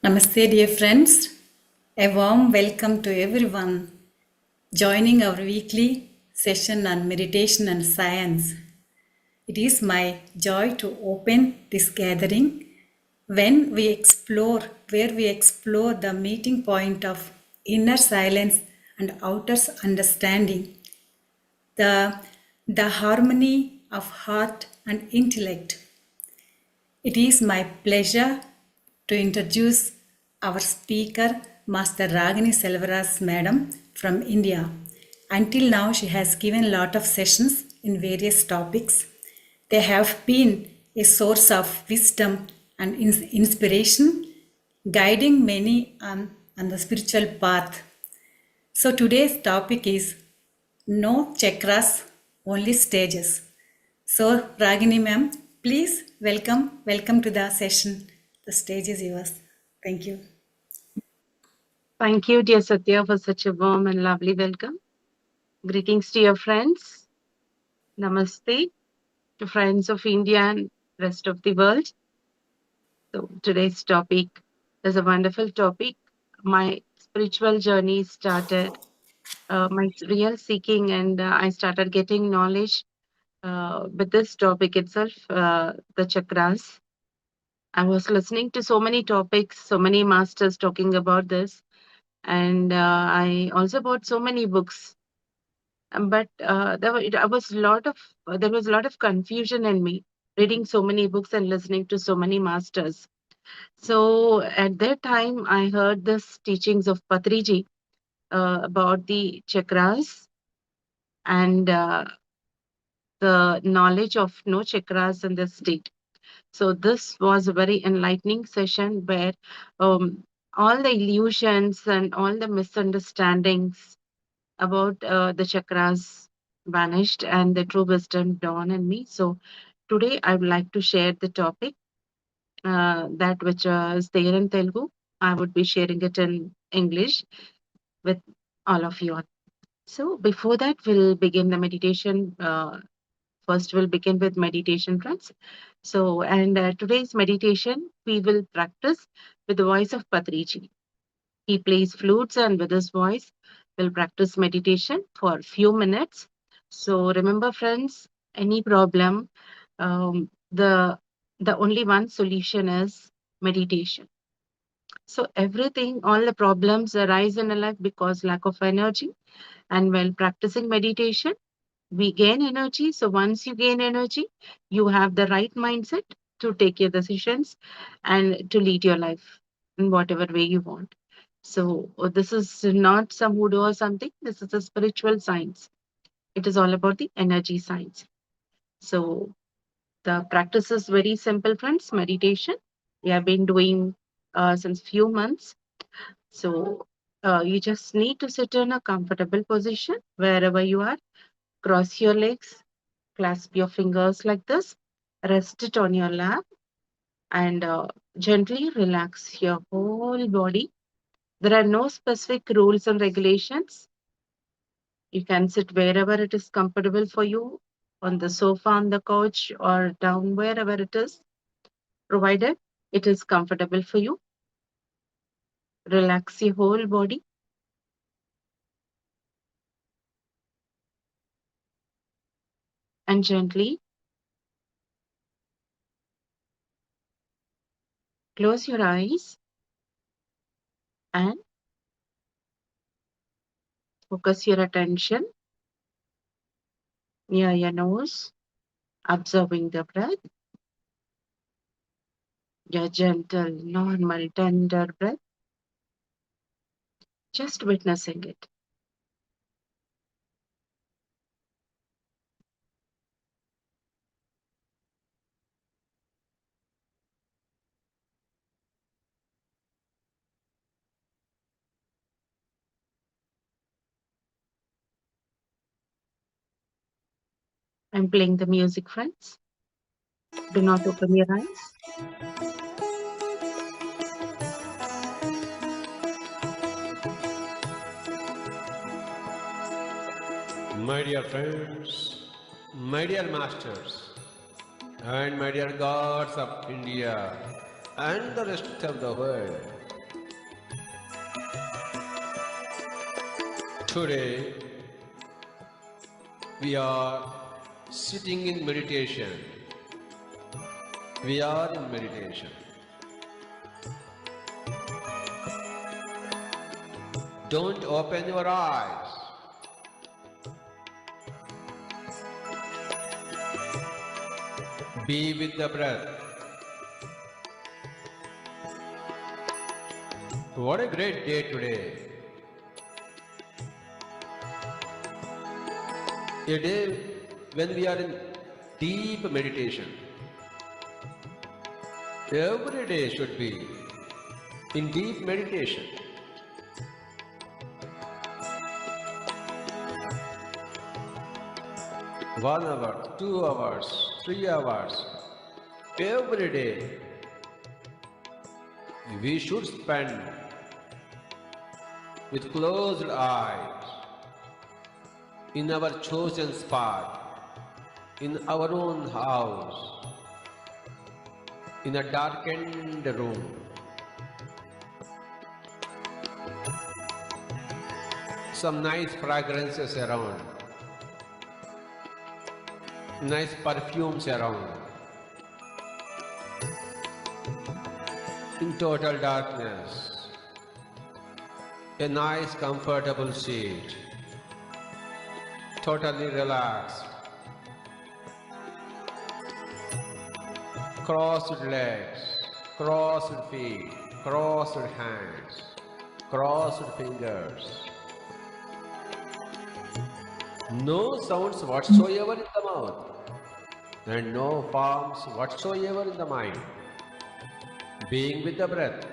Namaste, dear friends. A warm welcome to everyone joining our weekly session on meditation and science. It is my joy to open this gathering where we explore the meeting point of inner silence and outer understanding, the, the harmony of heart and intellect. It is my pleasure to introduce our speaker, Master Ragini Selvaraj Madam from India. Until now, she has given a lot of sessions in various topics. They have been a source of wisdom and inspiration, guiding many on the spiritual path. So today's topic is no chakras, only stages. So Ragini ma'am, please welcome to the session. The stage is yours. Thank you. Thank you, dear Satya, for such a warm and lovely welcome. Greetings to your friends. Namaste to friends of India and rest of the world. So today's topic is a wonderful topic. My spiritual journey started, my real seeking, and I started getting knowledge with this topic itself, the chakras. I was listening to so many topics, so many masters talking about this, and I also bought so many books. But there was a lot of confusion in me reading so many books and listening to so many masters. So at that time, I heard this teachings of Patriji about the chakras and the knowledge of no chakras in the state. So this was a very enlightening session where um, all the illusions and all the misunderstandings about the chakras vanished and the true wisdom dawned in me. So today I would like to share the topic that which is there in Telugu. I would be sharing it in English with all of you. So before that, we'll begin the meditation. First, we'll begin with meditation, friends. So, and today's meditation we will practice with the voice of Patriji. He plays flutes and with his voice will practice meditation for few minutes. So remember, friends, any problem, the only one solution is meditation. So everything, all the problems arise in a life because lack of energy. And while practicing meditation, we gain energy. So once you gain energy, you have the right mindset to take your decisions and to lead your life in whatever way you want. So this is not some voodoo or something. This is a spiritual science. It is all about the energy science. So the practice is very simple, friends. Meditation. We have been doing since few months. So you just need to sit in a comfortable position wherever you are. Cross your legs, clasp your fingers like this, rest it on your lap, and gently relax your whole body. There are no specific rules and regulations. You can sit wherever it is comfortable for you, on the sofa, on the couch, or down wherever it is, provided it is comfortable for you. Relax your whole body and gently close your eyes and focus your attention near your nose, observing the breath, your gentle, normal, tender breath, just witnessing it. I'm playing the music, friends. Do not open your eyes. My dear friends, my dear masters, and my dear gods of India and the rest of the world, Today we are sitting in meditation. We are in meditation. Don't open your eyes. Be with the breath. What a great day today. A day when we are in deep meditation. Every day should be in deep meditation. One hour, 2 hours, 3 hours, every day we should spend with closed eyes in our chosen spot, in our own house, in a darkened room. Some nice fragrances around, nice perfumes around. In total darkness, a nice comfortable seat, totally relaxed, crossed legs, crossed feet, crossed hands, crossed fingers. No sounds whatsoever in the mouth, and no forms whatsoever in the mind. Being with the breath.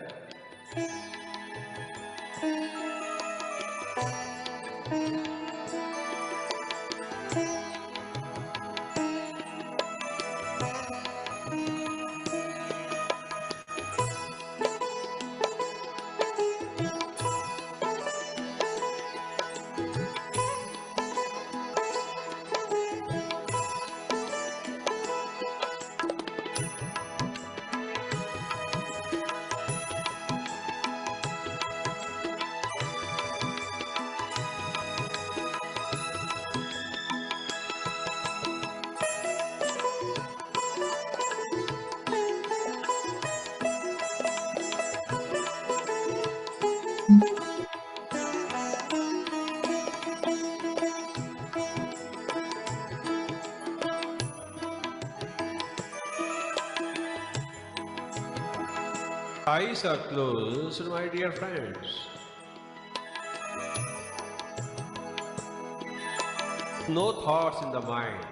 Eyes are closed, my dear friends. No thoughts in the mind.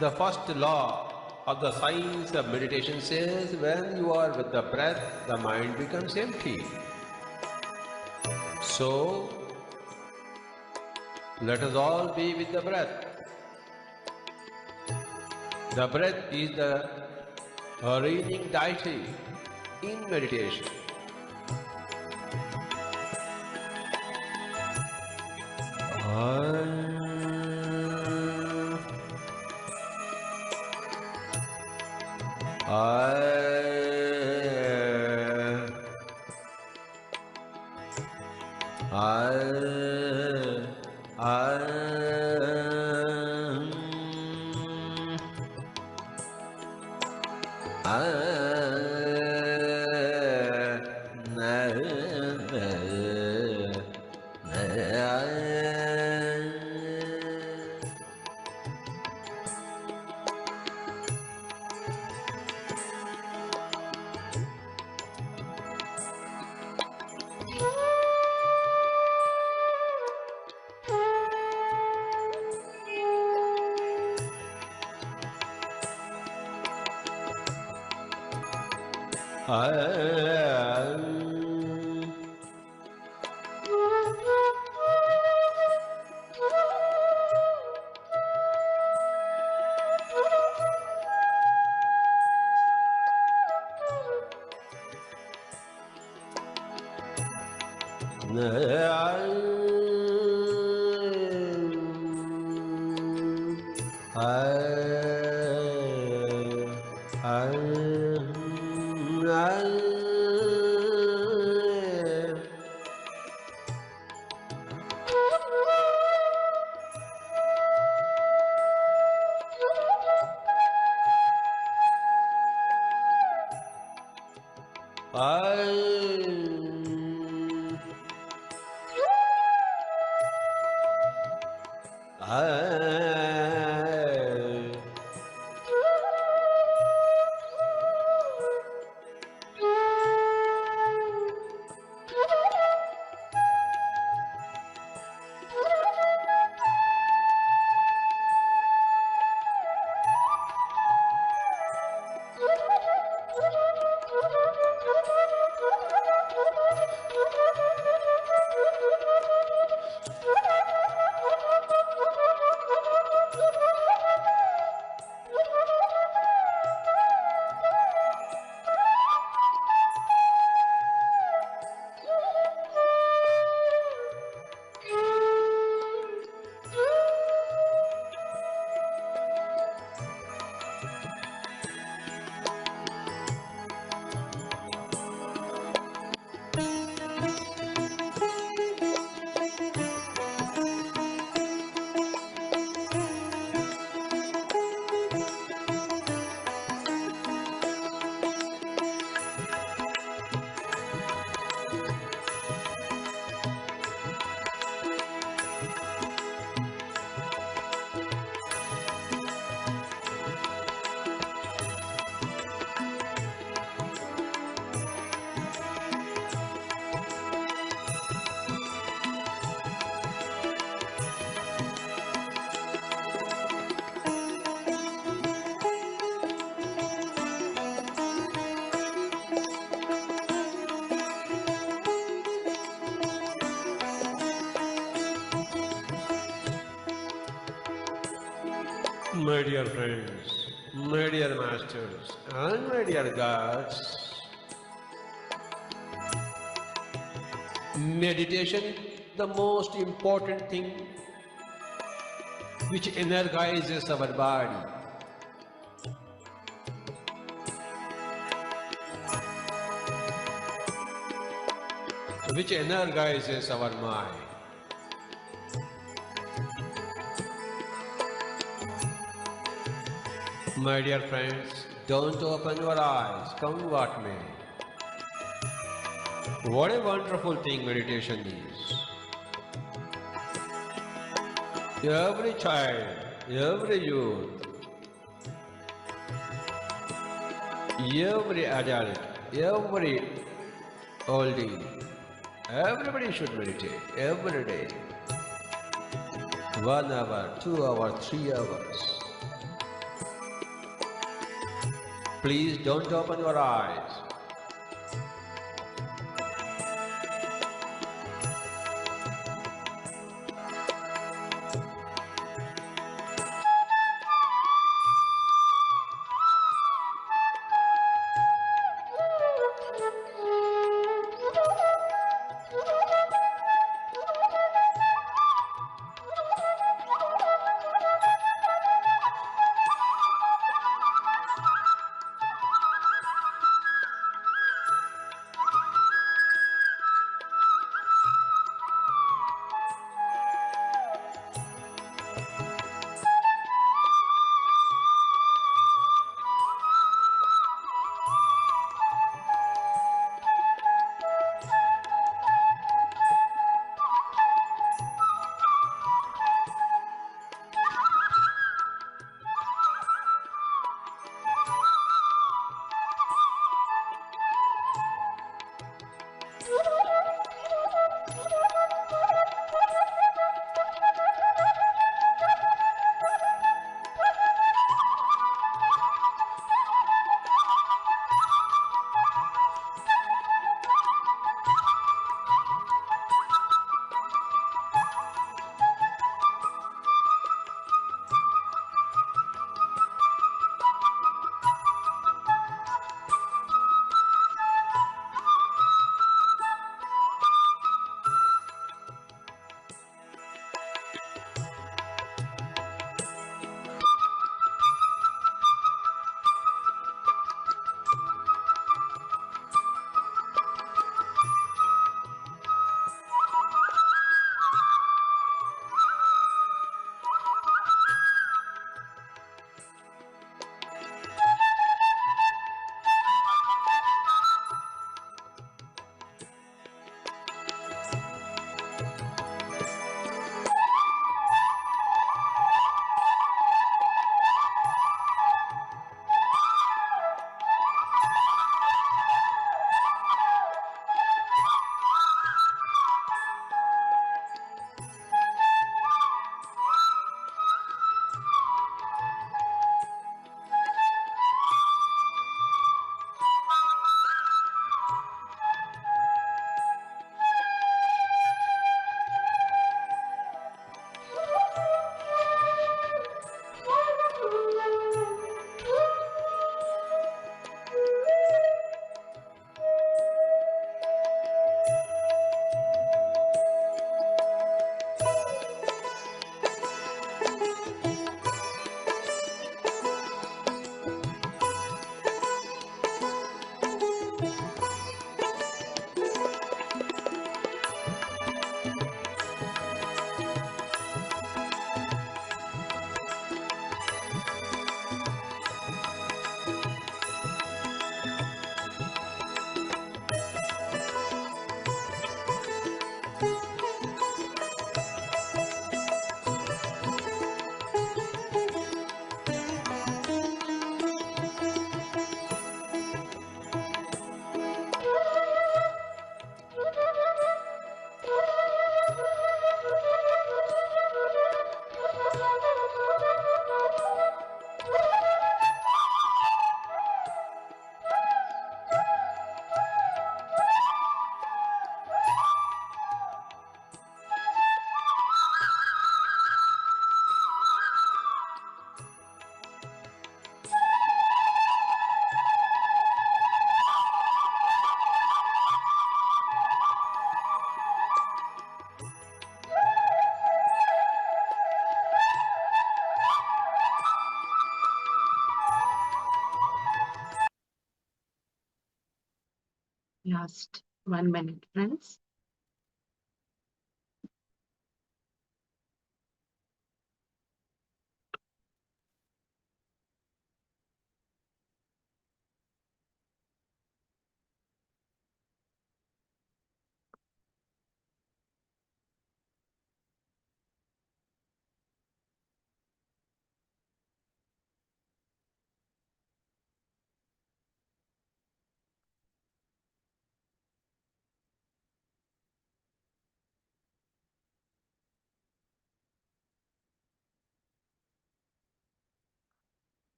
The first law of the science of meditation says when you are with the breath, the mind becomes empty. So, let us all be with the breath. The breath is the reigning deity in meditation. My dear friends, my dear masters, and my dear gods, meditation is the most important thing which energizes our body, which energizes our mind. My dear friends, don't open your eyes, come what may. What a wonderful thing meditation is. Every child, every youth, every adult, every oldie, everybody should meditate every day. 1 hour, 2 hours, 3 hours. Please don't open your eyes. Last 1 minute, friends.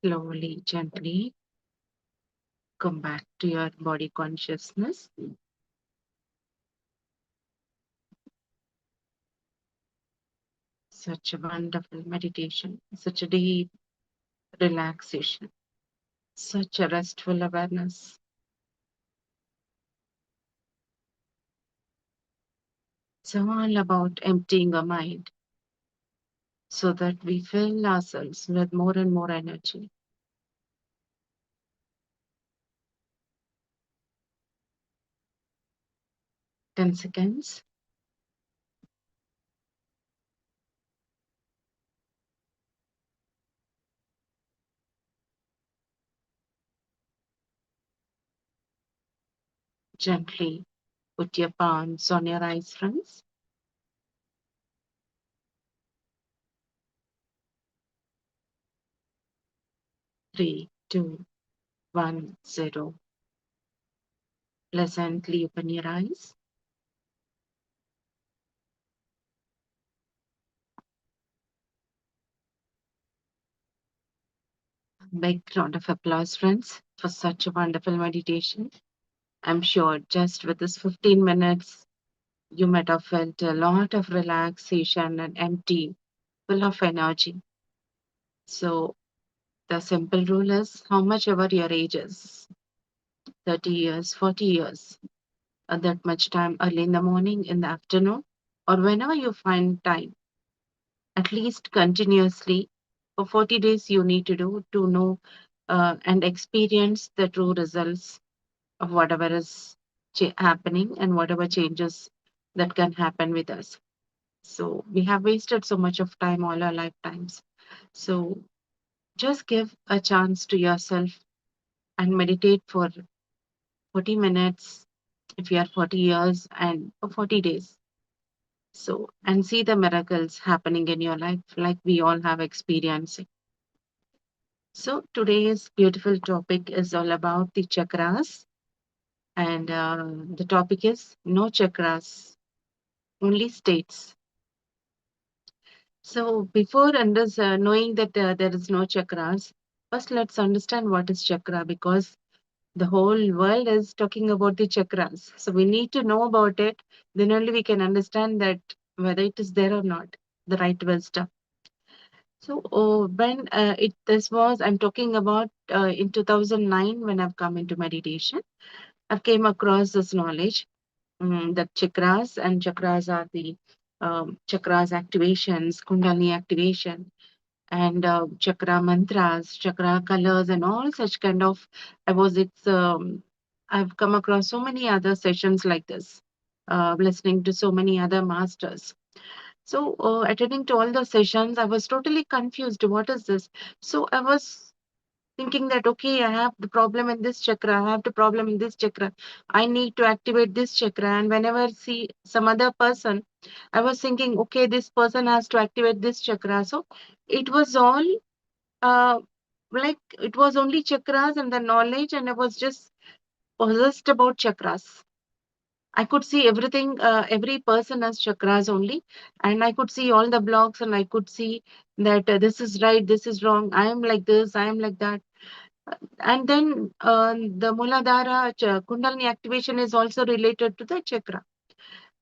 Slowly, gently come back to your body consciousness. Such a wonderful meditation, such a deep relaxation, such a restful awareness. It's all about emptying our mind so that we fill ourselves with more and more energy. 10 seconds. Gently put your palms on your eyes, friends. Three, two, one, zero. Pleasantly open your eyes. Big round of applause, friends, for such a wonderful meditation. I'm sure just with this 15 minutes, you might have felt a lot of relaxation and empty, full of energy. So, the simple rule is how much ever your age is, 30 years, 40 years, at that much time early in the morning, in the afternoon, or whenever you find time, at least continuously for 40 days, you need to do to know and experience the true results of whatever is happening and whatever changes that can happen with us. So we have wasted so much of time all our lifetimes. So just give a chance to yourself and meditate for 40 minutes if you are 40 years and for 40 days. So, and see the miracles happening in your life like we all have experienced. So today's beautiful topic is all about the chakras, and the topic is no chakras, only states. So before knowing that there is no chakras, first let's understand what is chakra, because the whole world is talking about the chakras. So we need to know about it. Then only we can understand that whether it is there or not, the right wisdom. So when this was, I'm talking about in 2009 when I've come into meditation. I've came across this knowledge that chakras are the chakras activations, kundalini activation, and chakra mantras, chakra colors, and all such kind of. I've come across so many other sessions like this, listening to so many other masters. So, attending to all the sessions, I was totally confused. What is this? So, I was thinking that, okay, I have the problem in this chakra, I have the problem in this chakra. I need to activate this chakra. And whenever I see some other person, I was thinking, okay, this person has to activate this chakra. So, it was all uh, like it was only chakras and the knowledge, and I was just possessed about chakras. I could see everything, every person has chakras only, and I could see all the blocks, and I could see that this is right, this is wrong, I am like this, I am like that. And then the Muladhara Kundalini activation is also related to the chakra.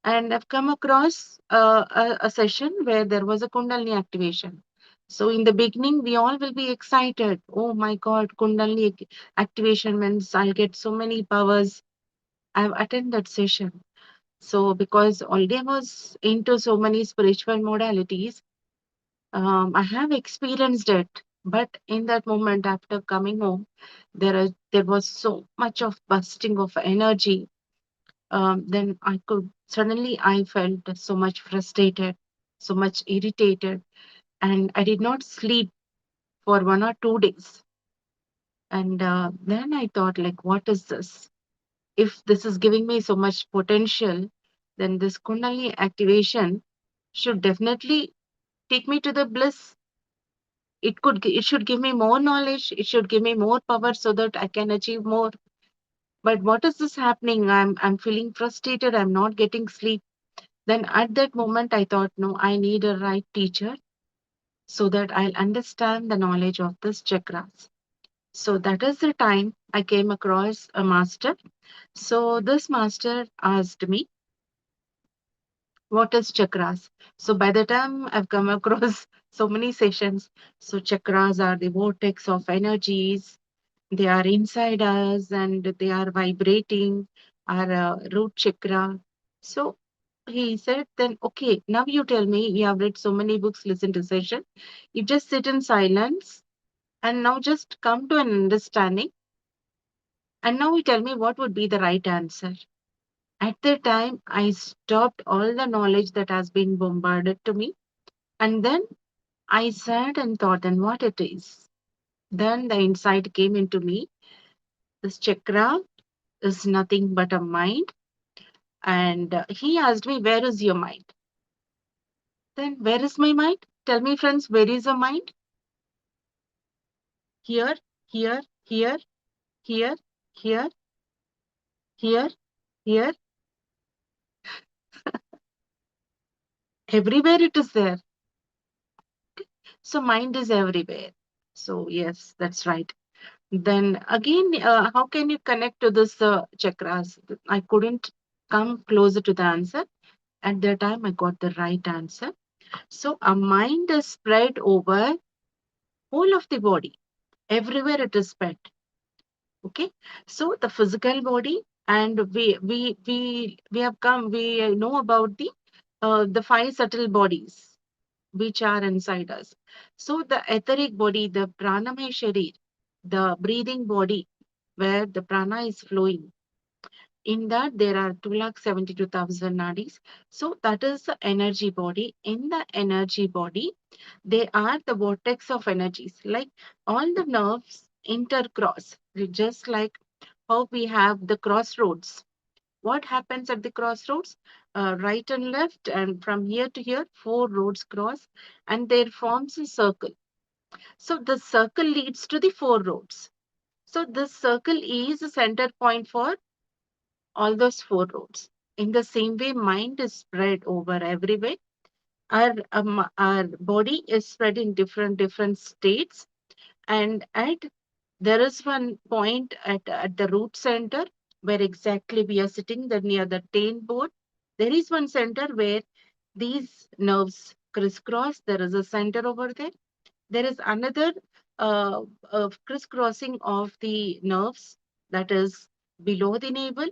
And I've come across a session where there was a Kundalini activation. So in the beginning, we all will be excited. Oh my God, Kundalini activation means I'll get so many powers. I've attended that session. So because already I was into so many spiritual modalities, I have experienced it. But in that moment, after coming home, there was so much of busting of energy. Then I felt so much frustrated, so much irritated, and I did not sleep for 1 or 2 days. And then I thought, like, what is this? If this is giving me so much potential, then this Kundalini activation should definitely take me to the bliss. It should give me more knowledge. It should give me more power so that I can achieve more. But what is this happening? I'm feeling frustrated. I'm not getting sleep. Then at that moment, I thought, no, I need a right teacher so that I'll understand the knowledge of this chakras. So that is the time I came across a master. So this master asked me, what is chakras? So by the time I've come across so many sessions, so chakras are the vortex of energies. They are inside us and they are vibrating our root chakra. So he said, then, okay, now you tell me, you have read so many books, listen to session. You just sit in silence and now just come to an understanding. And now you tell me what would be the right answer. At the time, I stopped all the knowledge that has been bombarded to me. And then I sat and thought, and what it is. Then the insight came into me. This chakra is nothing but a mind. And he asked me, where is your mind? Then, where is my mind? Tell me, friends, where is your mind? Here, here, here, here, here, here, here. Everywhere it is there. So, mind is everywhere. So, yes, that's right. Then again, how can you connect to this chakras? I couldn't come closer to the answer. At that time, I got the right answer. So, a mind is spread over whole of the body. Everywhere it is spread. Okay, so the physical body, and we have come. We know about the five subtle bodies which are inside us. So the etheric body, the pranamaya sharir, the breathing body, where the prana is flowing. In that there are 272,000 nadis. So that is the energy body. In the energy body, they are the vortex of energies. Like all the nerves intercross, just like how we have the crossroads. What happens at the crossroads? Right and left, and from here to here, four roads cross, and there forms a circle. So the circle leads to the four roads. So this circle is a center point for all those four roads. In the same way, mind is spread over everywhere. Our body is spread in different states, and at there is one point at the root center where exactly we are sitting the, near the tail bone. There is one center where these nerves crisscross. There is a center over there. There is another crisscrossing of the nerves that is below the navel.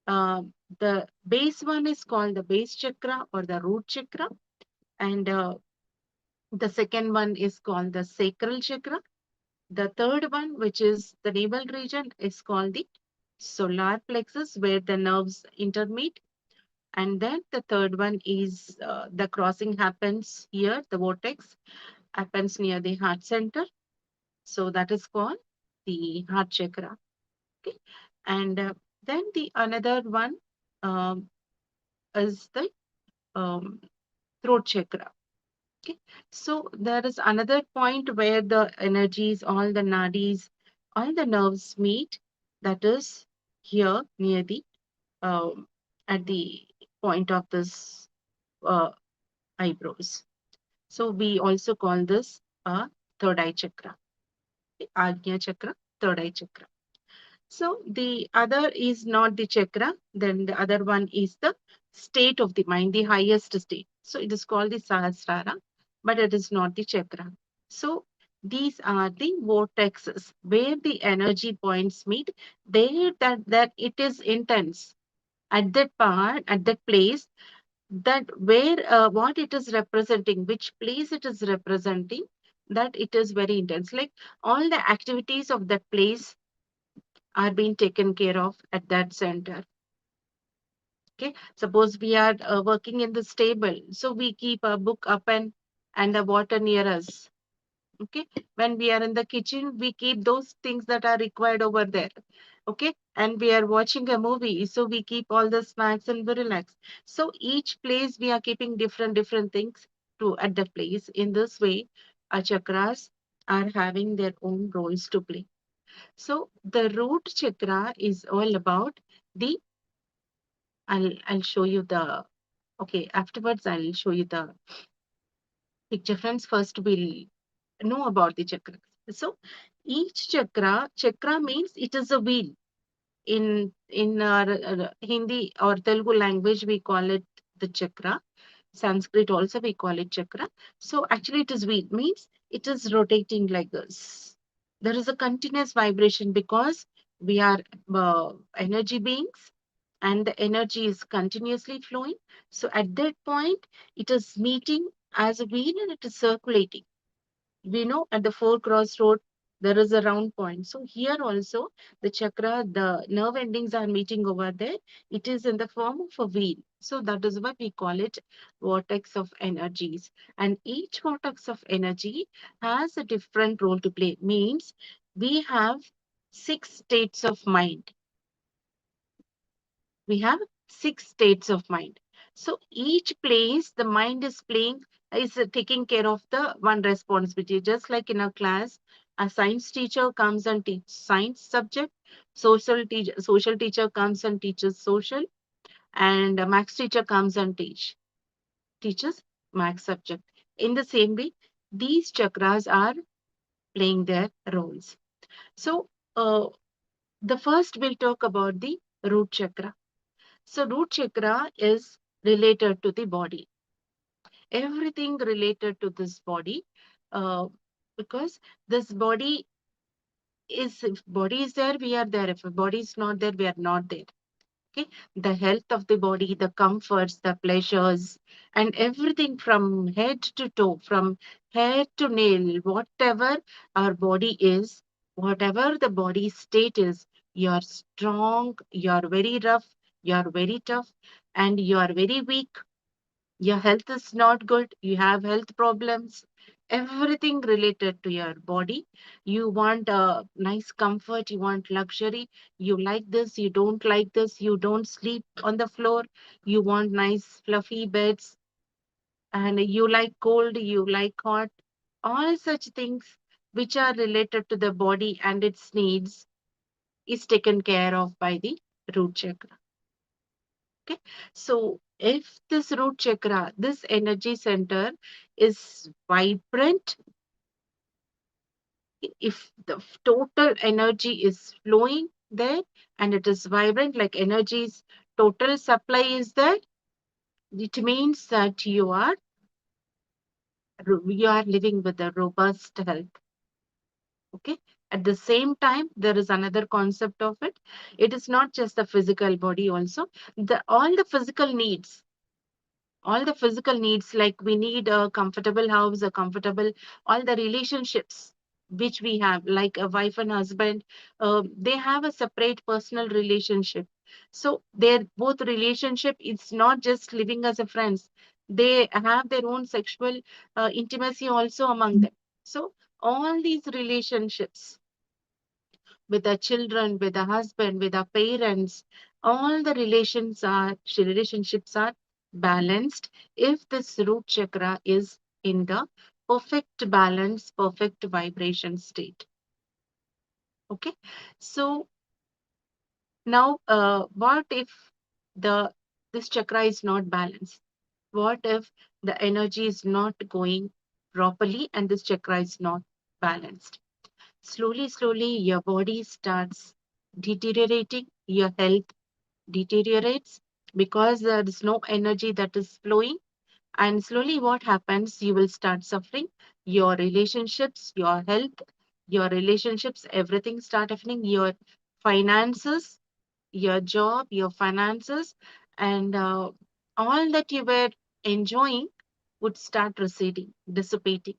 Uh, the base one is called the base chakra or the root chakra, and the second one is called the sacral chakra. The third one, which is the navel region, is called the solar plexus, where the nerves intermeet. And then the third one is the crossing happens here, the vortex happens near the heart center. So that is called the heart chakra. Okay. And then the another one um, is the um, throat chakra. Okay. So there is another point where the energies, all the nadis, all the nerves meet. That is here near the um, at the point of this uh, eyebrows. So we also call this a third eye chakra, the Agnya chakra, third eye chakra. So the other is not the chakra. Then the other one is the state of the mind, the highest state. So it is called the Sahasrara, but it is not the chakra. So these are the vortexes where the energy points meet. There that it is intense at that part, at that place, that where what it is representing, which place it is representing, that it is very intense. Like all the activities of that place are being taken care of at that center. Okay, suppose we are working in the stable, so we keep a book up and the water near us. Okay, when we are in the kitchen, we keep those things that are required over there. Okay, and we are watching a movie, so we keep all the snacks and we relax. So each place we are keeping different things to at the place. In this way, our chakras are having their own roles to play. So the root chakra is all about the. I'll show you the. Okay, afterwards I'll show you the picture. Friends, first we'll know about the chakras. So each chakra means it is a wheel. In our Hindi or Telugu language, we call it the chakra. Sanskrit also we call it chakra. So actually it is wheel, means it is rotating like this. There is a continuous vibration because we are energy beings and the energy is continuously flowing. So at that point, it is meeting as a wheel and it is circulating. We know at the four crossroad there is a round point. So here also the chakra, the nerve endings are meeting over there. It is in the form of a wheel. So that is why we call it vortex of energies. And each vortex of energy has a different role to play. Means we have 6 states of mind. We have 6 states of mind. So each place the mind is playing is taking care of the one responsibility. Just like in a class, a science teacher comes and teaches science subject, social teacher comes and teaches social, and a maths teacher comes and teaches maths subject. In the same way, these chakras are playing their roles. So the first we'll talk about the root chakra. So root chakra is related to the body. Everything related to this body, uh, because this body is, if body is there, we are there. If a body is not there, we are not there. Okay, the health of the body, the comforts, the pleasures, and everything from head to toe, from hair to nail, whatever our body is, whatever the body state is, you are strong, you are very rough, you are very tough, and you are very weak. Your health is not good, you have health problems, everything related to your body. You want a nice comfort, you want luxury, you like this, you don't like this, you don't sleep on the floor, you want nice fluffy beds, and you like cold, you like hot, all such things which are related to the body and its needs is taken care of by the root chakra. Okay, so if this root chakra, this energy center is vibrant, if the total energy is flowing there and it is vibrant, like energy's total supply is there, it means that you are living with a robust health. Okay. At the same time, there is another concept of it. It is not just the physical body also. All the physical needs, like we need a comfortable house, a comfortable, all the relationships which we have, like a wife and husband, they have a separate personal relationship. So their both relationship is not just living as a friends. They have their own sexual intimacy also among them. So all these relationships with our children, with our husband, with our parents, all the relationships are balanced if this root chakra is in the perfect balance, perfect vibration state. Okay. So now, what if the this chakra is not balanced? What if the energy is not going properly and this chakra is not balanced? Slowly, your body starts deteriorating, your health deteriorates, because there is no energy that is flowing. And slowly, what happens? You will start suffering. Your relationships, your health, your relationships, everything start happening. Your finances, your job, your finances, and all that you were enjoying would start receding, dissipating.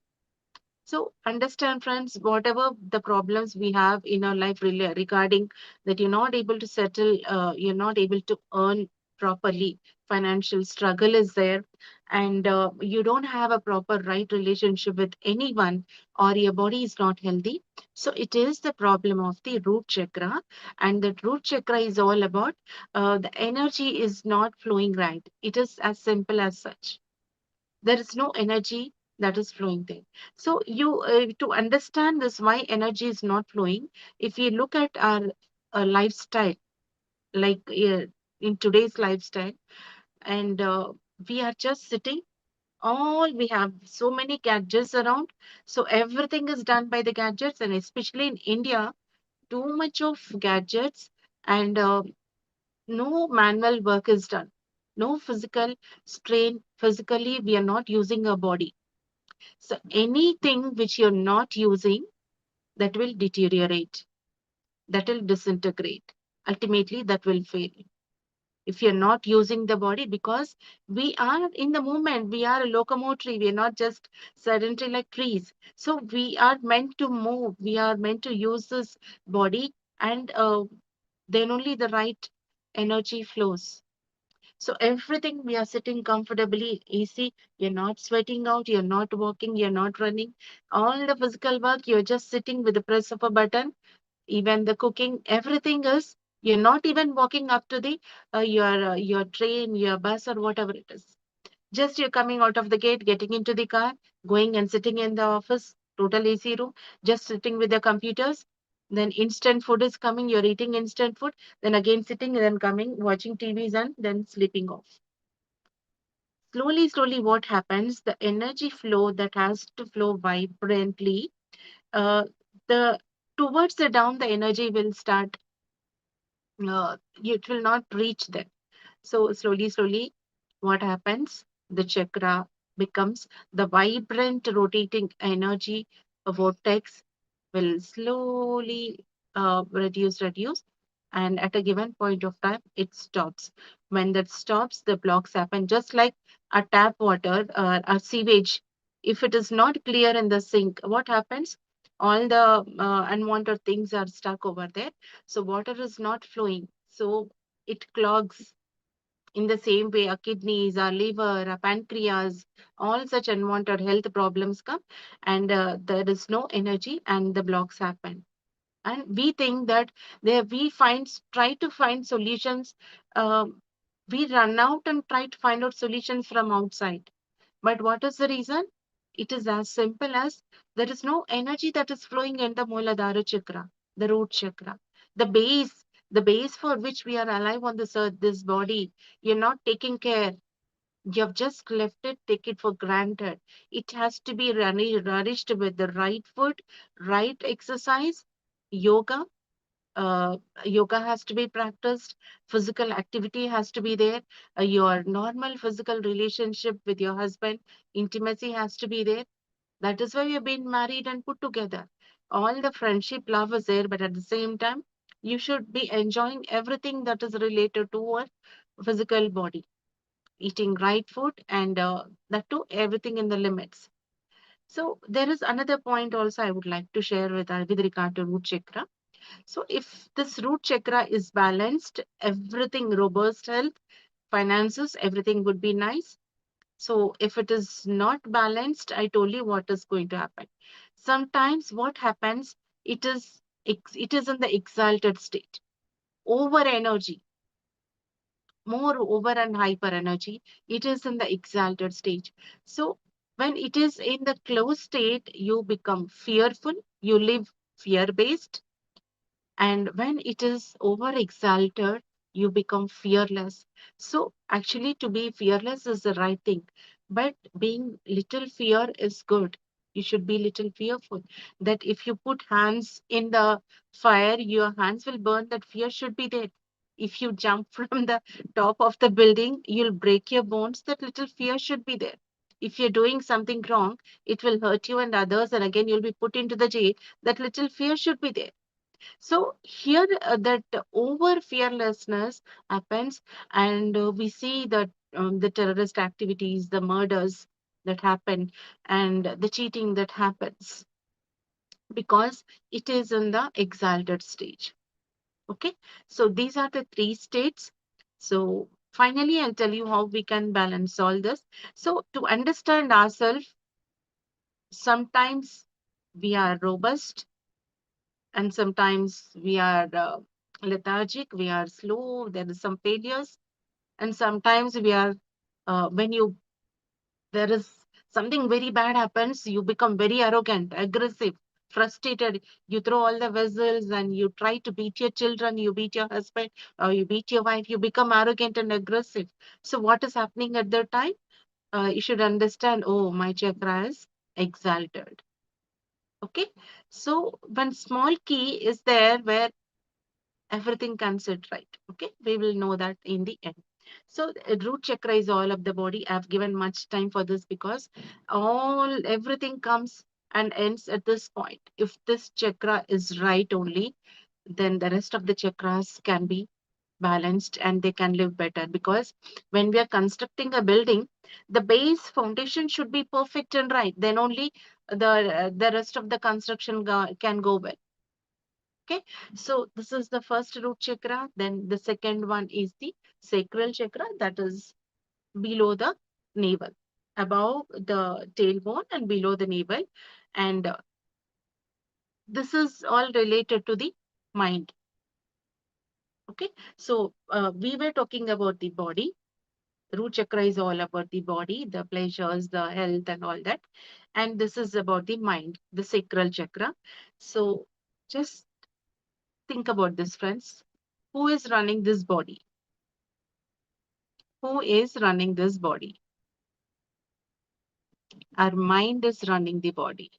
So understand, friends, whatever the problems we have in our life regarding that you're not able to settle, you're not able to earn properly, financial struggle is there, and you don't have a proper right relationship with anyone, or your body is not healthy. So it is the problem of the root chakra, and that root chakra is all about the energy is not flowing right. It is as simple as such. There is no energy that is flowing there. So you to understand this why energy is not flowing, if you look at our lifestyle, like in today's lifestyle, and we are just sitting, all we have so many gadgets around, so everything is done by the gadgets, and especially in India, too much of gadgets, and no manual work is done, no physical strain. Physically we are not using our body. So anything which you're not using, that will deteriorate, that will disintegrate. Ultimately, that will fail. If you're not using the body, because we are in the movement, we are a locomotive, we are not just sedentary like trees. So we are meant to move, we are meant to use this body, and then only the right energy flows. So everything we are sitting comfortably, easy. You're not sweating out. You're not walking. You're not running. All the physical work, you're just sitting with the press of a button. Even the cooking, everything is. You're not even walking up to the your train, your bus, or whatever it is. Just you're coming out of the gate, getting into the car, going and sitting in the office, total AC room, just sitting with the computers. Then instant food is coming, you're eating instant food, then again sitting, then coming, watching TVs, and then sleeping off. Slowly, slowly, what happens? The energy flow that has to flow vibrantly, uh, the towards the down, the energy will start, it will not reach there. So slowly, slowly, what happens? The chakra becomes the vibrant rotating energy vortex will slowly reduce, and at a given point of time, it stops. When that stops, the blocks happen just like a tap water or a sewage. If it is not clear in the sink, what happens? All the unwanted things are stuck over there. So water is not flowing. So it clogs. In the same way, our kidneys, our liver, our pancreas, all such unwanted health problems come, and there is no energy, and the blocks happen. And we think that there we try to find solutions. Um, we run out and try to find out solutions from outside. But what is the reason? It is as simple as there is no energy that is flowing in the Muladhara chakra, the root chakra, the base for which we are alive on this earth, this body. You're not taking care. You've just left it, take it for granted. It has to be nourished with the right food, right exercise, yoga. Yoga has to be practiced, physical activity has to be there, your normal physical relationship with your husband, intimacy has to be there. That is why you've been married and put together. All the friendship, love is there, but at the same time, you should be enjoying everything that is related to our physical body, eating right food, and that too, everything in the limits. So there is another point also I would like to share with regard to root chakra. So if this root chakra is balanced, everything robust health, finances, everything would be nice. So if it is not balanced, I told you what is going to happen. Sometimes what happens, it is in the exalted state, over energy, more over and hyper energy. It is in the exalted stage. So when it is in the closed state, you become fearful, you live fear based. And when it is over exalted, you become fearless. So actually, to be fearless is the right thing, but being little fear is good. You should be little fearful that if you put hands in the fire, your hands will burn. That fear should be there. If you jump from the top of the building, you'll break your bones. That little fear should be there. If you're doing something wrong, it will hurt you and others, and again you'll be put into the jail. That little fear should be there. So here, that over fearlessness happens, and we see that the terrorist activities, the murders that happen, and the cheating that happens because it is in the exalted stage. Okay, so these are the three states. So finally, I'll tell you how we can balance all this. So to understand ourselves, sometimes we are robust and sometimes we are lethargic, we are slow, there is some failures, and sometimes we are when you there is something very bad happens, you become very arrogant, aggressive, frustrated. You throw all the vessels and you try to beat your children, you beat your husband, or you beat your wife, you become arrogant and aggressive. So what is happening at that time? You should understand, oh, my chakra is exalted. Okay, so one small key is there where everything can sit right. Okay, we will know that in the end. So root chakra is all of the body. I've given much time for this because everything comes and ends at this point. If this chakra is right only, then the rest of the chakras can be balanced and they can live better. Because when we are constructing a building, the base foundation should be perfect and right, then only the rest of the construction can go well. Okay, so this is the first root chakra. Then the second one is the sacral chakra, that is below the navel, above the tailbone and below the navel. And this is all related to the mind. Okay, so we were talking about the body. Root chakra is all about the body, the pleasures, the health, and all that. And this is about the mind, the sacral chakra. So just think about this, friends. Who is running this body? Who is running this body? Our mind is running the body.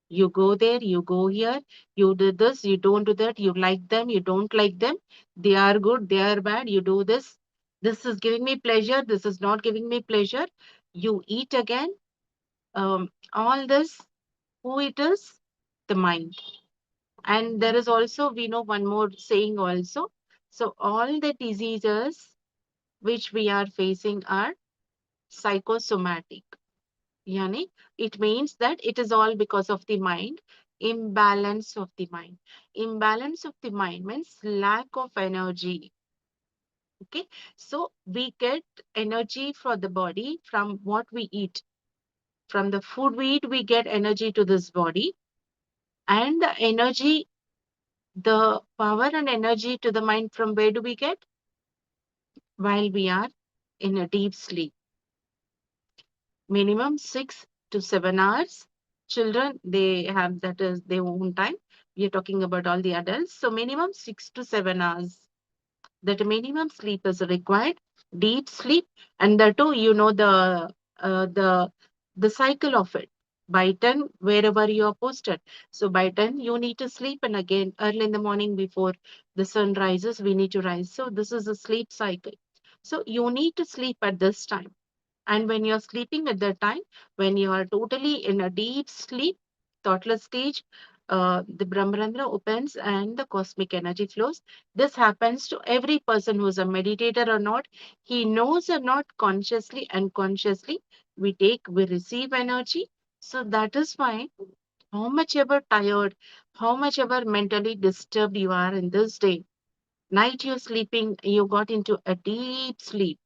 You go there, you go here, you do this, you don't do that, you like them, you don't like them, they are good, they are bad, you do this. This is giving me pleasure, this is not giving me pleasure. You eat again. All this, who it is? The mind. And there is also, we know one more saying also. So all the diseases which we are facing are psychosomatic. Yani, it means that it is all because of the mind, imbalance of the mind. Imbalance of the mind means lack of energy. Okay, so we get energy for the body from what we eat. From the food we eat, we get energy to this body, and the energy, the power and energy to the mind from where do we get? While we are in a deep sleep. Minimum 6 to 7 hours. Children, they have that is their own time. We are talking about all the adults. So minimum 6 to 7 hours. That minimum sleep is required. Deep sleep, and that too, you know uh, the the cycle of it. By 10, wherever you are posted. So by 10, you need to sleep, and again early in the morning before the sun rises, we need to rise. So this is a sleep cycle. So you need to sleep at this time, and when you're sleeping at that time, when you are totally in a deep sleep, thoughtless stage, the Brahmarandra opens and the cosmic energy flows. This happens to every person who's a meditator or not. He knows or not, consciously, unconsciously, we receive energy. So that is why, how much ever tired, how much ever mentally disturbed you are in this day, night you're sleeping, you got into a deep sleep.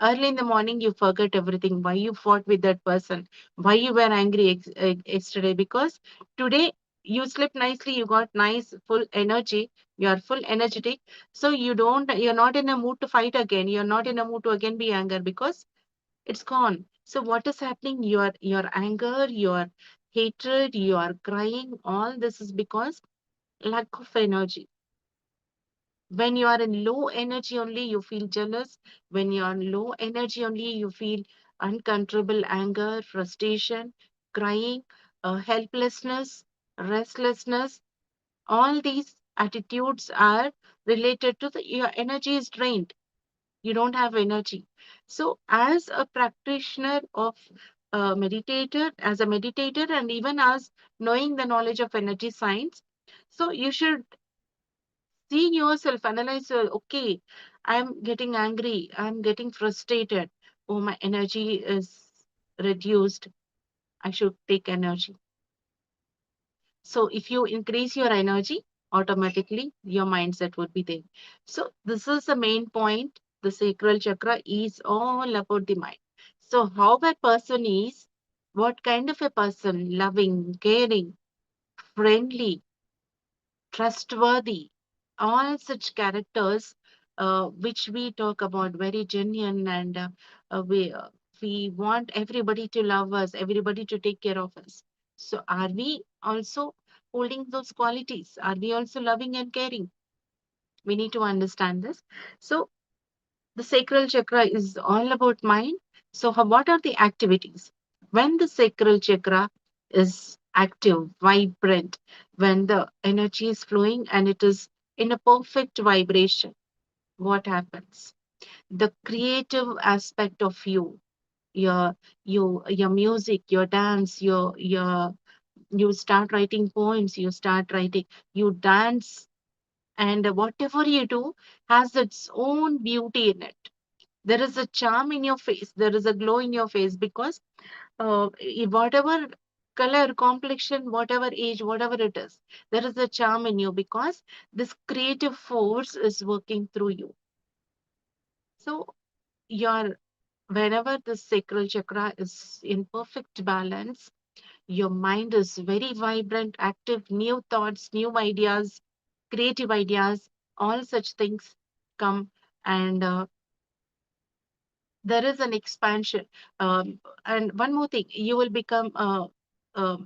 Early in the morning, you forget everything, why you fought with that person, why you were angry yesterday, because today you slept nicely, you got nice, full energy, you are full energetic. So you're not in a mood to fight again. You're not in a mood to again be anger because it's gone. So what is happening? Your anger, your hatred, you are crying. All this is because lack of energy. When you are in low energy only, you feel jealous. When you are in low energy only, you feel uncontrollable anger, frustration, crying, helplessness, restlessness. All these attitudes are related to your energy is drained. You don't have energy. So, as a practitioner of as a meditator, and even as knowing the knowledge of energy science, so you should see yourself, analyze, okay, I'm getting angry, I'm getting frustrated. Oh, my energy is reduced. I should take energy. So if you increase your energy, automatically your mindset would be there. So this is the main point. The sacral chakra is all about the mind. So how a person is, what kind of a person, loving, caring, friendly, trustworthy, all such characters, which we talk about, very genuine, and uh, we uh, we want everybody to love us, everybody to take care of us. So are we also holding those qualities? Are we also loving and caring? We need to understand this. So the sacral chakra is all about mind. So what are the activities? When the sacral chakra is active, vibrant, when the energy is flowing and it is in a perfect vibration, what happens? The creative aspect of you, your music, your dance, you start writing poems, you start writing, you dance, and whatever you do has its own beauty in it. There is a charm in your face, there is a glow in your face, because whatever color, complexion, whatever age, whatever it is, there is a charm in you because this creative force is working through you. So your whenever the sacral chakra is in perfect balance, your mind is very vibrant, active, new thoughts, new ideas, creative ideas, all such things come, and there is an expansion. And one more thing, you will become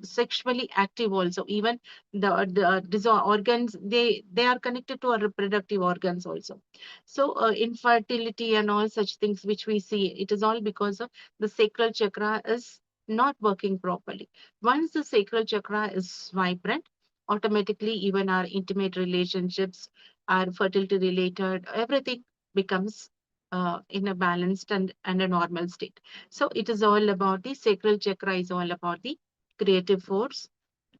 sexually active also. Even these organs, they are connected to our reproductive organs also. So infertility and all such things which we see, it is all because of the sacral chakra is not working properly. Once the sacral chakra is vibrant, automatically even our intimate relationships, our fertility related, everything becomes in a balanced and a normal state. So it is all about the sacral chakra, is all about the creative force,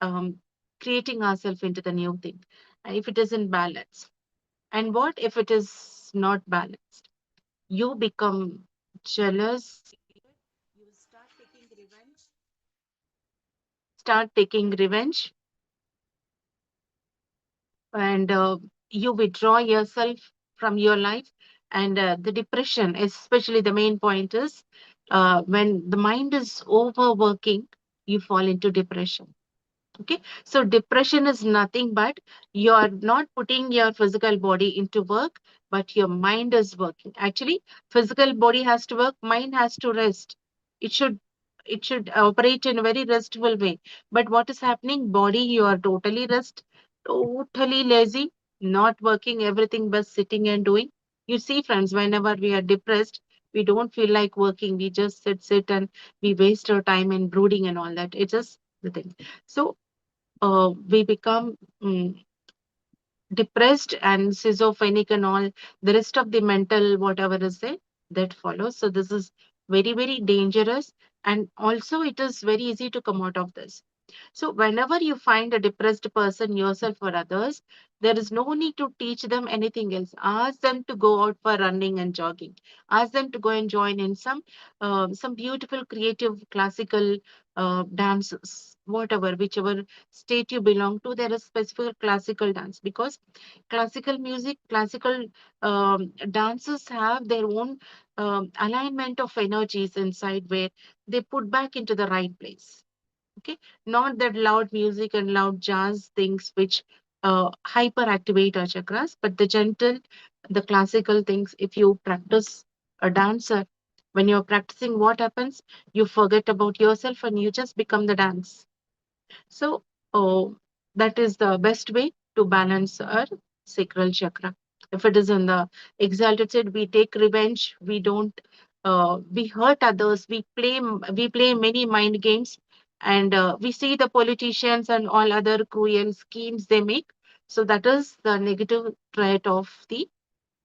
um, creating ourselves into the new thing. If it is in balance, and what if it is not balanced? You become jealous. You start taking revenge, and you withdraw yourself from your life. And the depression, especially the main point is when the mind is overworking, you fall into depression. Okay, so depression is nothing but you're not putting your physical body into work, but your mind is working. Actually, physical body has to work, mind has to rest. It should it should operate in a very restful way. But what is happening? Body, you are totally rest, totally lazy, not working, everything but sitting and doing. You see, friends, whenever we are depressed, we don't feel like working. We just sit, and we waste our time in brooding and all that. It's just the thing. So we become depressed and schizophrenic and all the rest of the mental whatever is there, that follows. So this is very, very dangerous, and also it is very easy to come out of this. So whenever you find a depressed person, yourself or others, there is no need to teach them anything else. Ask them to go out for running and jogging. Ask them to go and join in some beautiful, creative, classical dances, whatever, whichever state you belong to. There is specific classical dance, because classical music, classical dances have their own alignment of energies inside, where they put back into the right place. Okay, not that loud music and loud jazz things which hyperactivate our chakras, but the gentle, the classical things. If you practice a dancer, when you're practicing, what happens? You forget about yourself and you just become the dance. So, oh, that is the best way to balance our sacral chakra. If it is in the exalted state, we take revenge. We don't. We hurt others. We play many mind games, and we see the politicians and all other cruel schemes they make. So that is the negative trait of the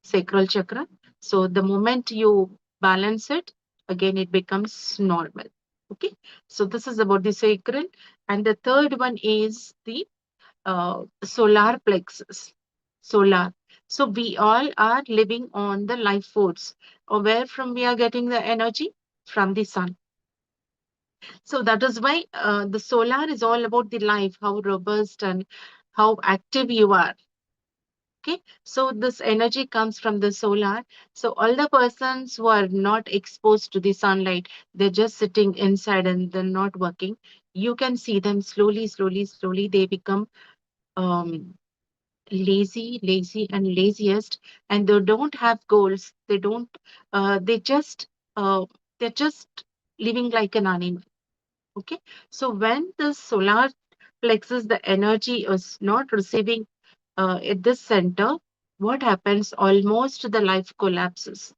sacral chakra. So the moment you balance it, again it becomes normal. Okay. So this is about the sacral. And the third one is the solar plexus. Solar. So we all are living on the life force. Or where from we are getting the energy? From the sun. So that is why the solar is all about the life, how robust and how active you are. Okay, so this energy comes from the solar. So all the persons who are not exposed to the sunlight, they're just sitting inside and they're not working. You can see them slowly, slowly, slowly. They become um, lazy and laziest, and they don't have goals. They don't. They just. They're just living like an animal. Okay, so when the solar plexus, the energy is not receiving at this center, what happens? Almost the life collapses.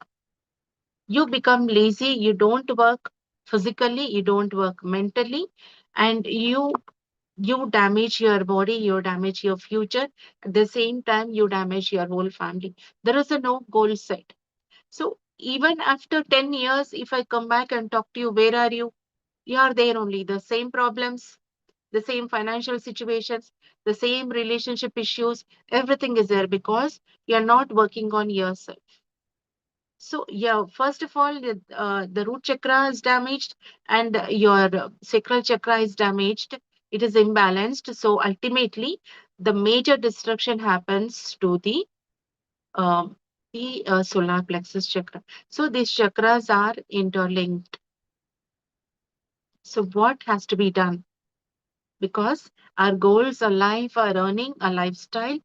You become lazy, you don't work physically, you don't work mentally, and you damage your body, you damage your future. At the same time, you damage your whole family. There is a no goal set. So even after 10 years, if I come back and talk to you, where are you? You are there only. The same problems, the same financial situations, the same relationship issues, everything is there because you're not working on yourself. So, yeah, first of all, the root chakra is damaged and your sacral chakra is damaged. It is imbalanced. So, ultimately, the major destruction happens to um, the solar plexus chakra. So, these chakras are interlinked. So, what has to be done? Because our goals, our life, our earning, our lifestyle,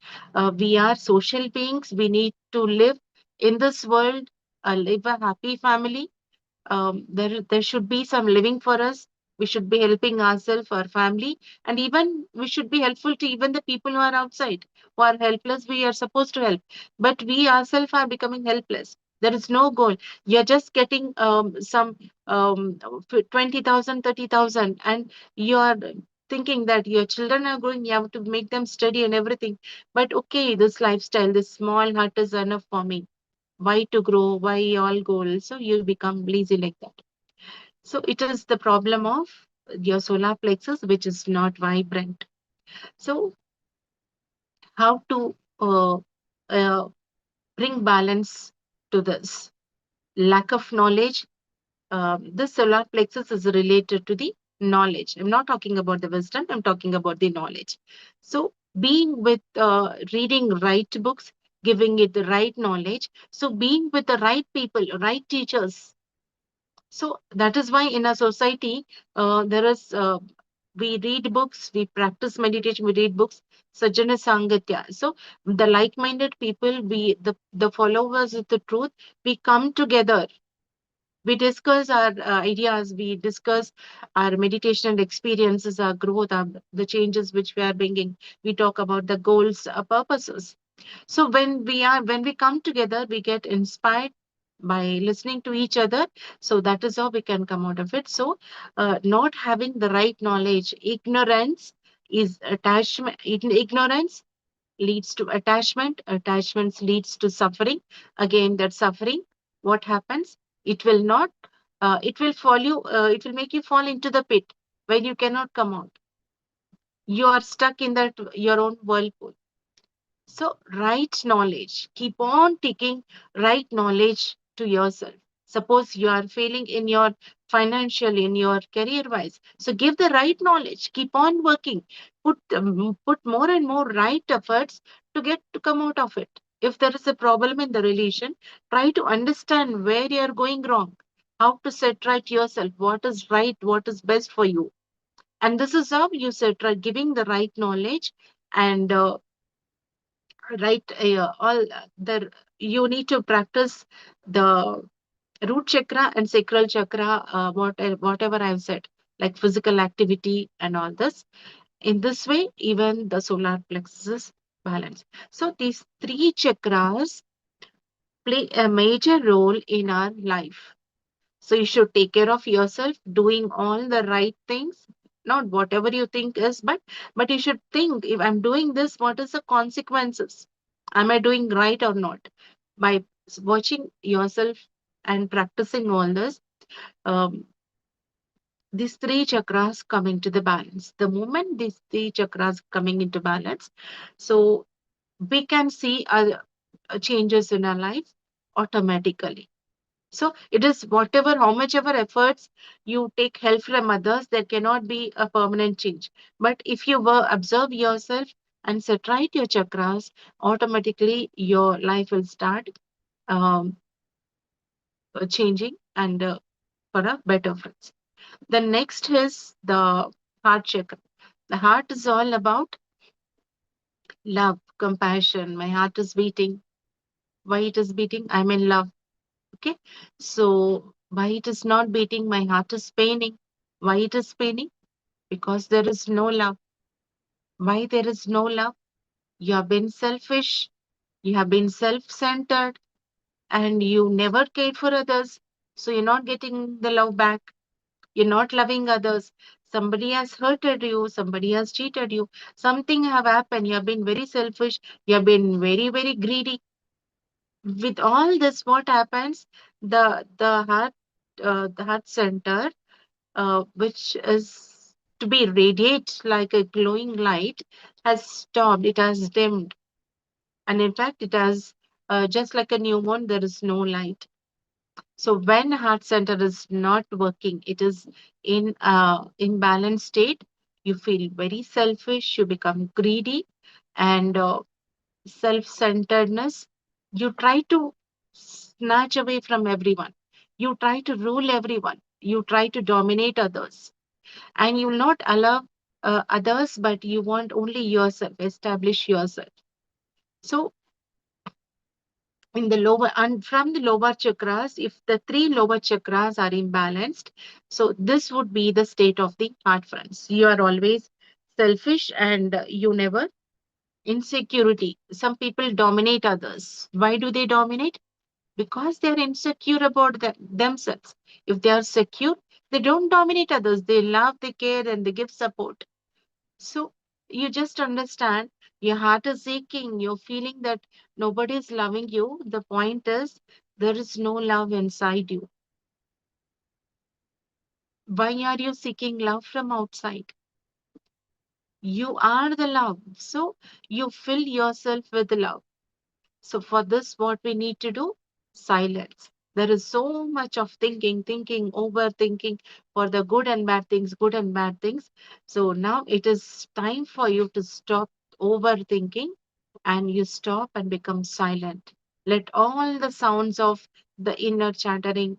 we are social beings. We need to live in this world, live a happy family. There should be some living for us. We should be helping ourselves, our family, and even we should be helpful to even the people who are outside, who are helpless. We are supposed to help, but we ourselves are becoming helpless. There is no goal. You're just getting some 20,000, 30,000, and you are thinking that your children are growing, you have to make them study and everything. But okay, this lifestyle, this small hut is enough for me. Why to grow? Why all goals? So you become lazy like that. So it is the problem of your solar plexus, which is not vibrant. So how to uh, bring balance to this? Lack of knowledge. The solar plexus is related to the knowledge. I'm not talking about the wisdom. I'm talking about the knowledge. So being with reading right books, giving it the right knowledge. So being with the right people, right teachers. So that is why in a society, there is we read books, we practice meditation, we read books, Sajjana Sangatya. So the like-minded people, the followers of the truth, we come together. We discuss our ideas, we discuss our meditation experiences, our growth, the changes which we are bringing. We talk about the goals, purposes. So when we come together, we get inspired by listening to each other. So that is how we can come out of it. So not having the right knowledge, ignorance is attachment. Ignorance leads to attachment. Attachments leads to suffering. Again, that suffering, what happens? It will not. It will fall you. It will make you fall into the pit where you cannot come out. You are stuck in that your own whirlpool. So, right knowledge, keep on taking right knowledge to yourself. Suppose you are failing in your financial, in your career wise. So, give the right knowledge, keep on working, put more and more right efforts to get to come out of it. If there is a problem in the relation, try to understand where you are going wrong, how to set right yourself, what is right, what is best for you. And this is how you set right, giving the right knowledge and right all the you need to practice the root chakra and sacral chakra whatever I've said, like physical activity and all this. In this way, even the solar plexus is balanced. So these three chakras play a major role in our life. So you should take care of yourself, doing all the right things, not whatever you think is, but you should think, if I'm doing this, what is the consequences? Am I doing right or not? By watching yourself and practicing all this, um, these three chakras come into the balance. The moment these three chakras coming into balance, so we can see changes in our life automatically. So it is whatever, how much ever efforts you take help from others, there cannot be a permanent change. But if you were observe yourself and set right your chakras, automatically your life will start um, changing and for a better friends. The next is the heart chakra. The heart is all about love, compassion. My heart is beating. Why it is beating? I'm in love. Okay. So why it is not beating? My heart is paining. Why it is paining? Because there is no love. Why there is no love? You have been selfish. You have been self-centered and you never cared for others. So you're not getting the love back. You're not loving others. Somebody has hurted you. Somebody has cheated you. Something have happened. You have been very selfish. You have been very, very greedy. With all this, what happens? The heart center, which is to be radiate like a glowing light, has stopped. It has dimmed, and in fact, it has just like a new moon. There is no light. So when heart center is not working, it is in imbalanced state. You feel very selfish. You become greedy, and self-centeredness. You try to snatch away from everyone. You try to rule everyone. You try to dominate others. And you will not allow others, but you want only yourself, establish yourself. So in the lower and from the lower chakras, if the three lower chakras are imbalanced, so this would be the state of the heart, friends. You are always selfish and you never insecurity. Some people dominate others. Why do they dominate? Because they are insecure about themselves. If they are secure, they don't dominate others. They love, they care, and they give support. So you just understand your heart is aching. You're feeling that nobody is loving you. The point is there is no love inside you. Why are you seeking love from outside? You are the love. So you fill yourself with love. So for this, what we need to do? Silence. There is so much of thinking, overthinking for the good and bad things, good and bad things. So now it is time for you to stop overthinking and you stop and become silent. Let all the sounds of the inner chattering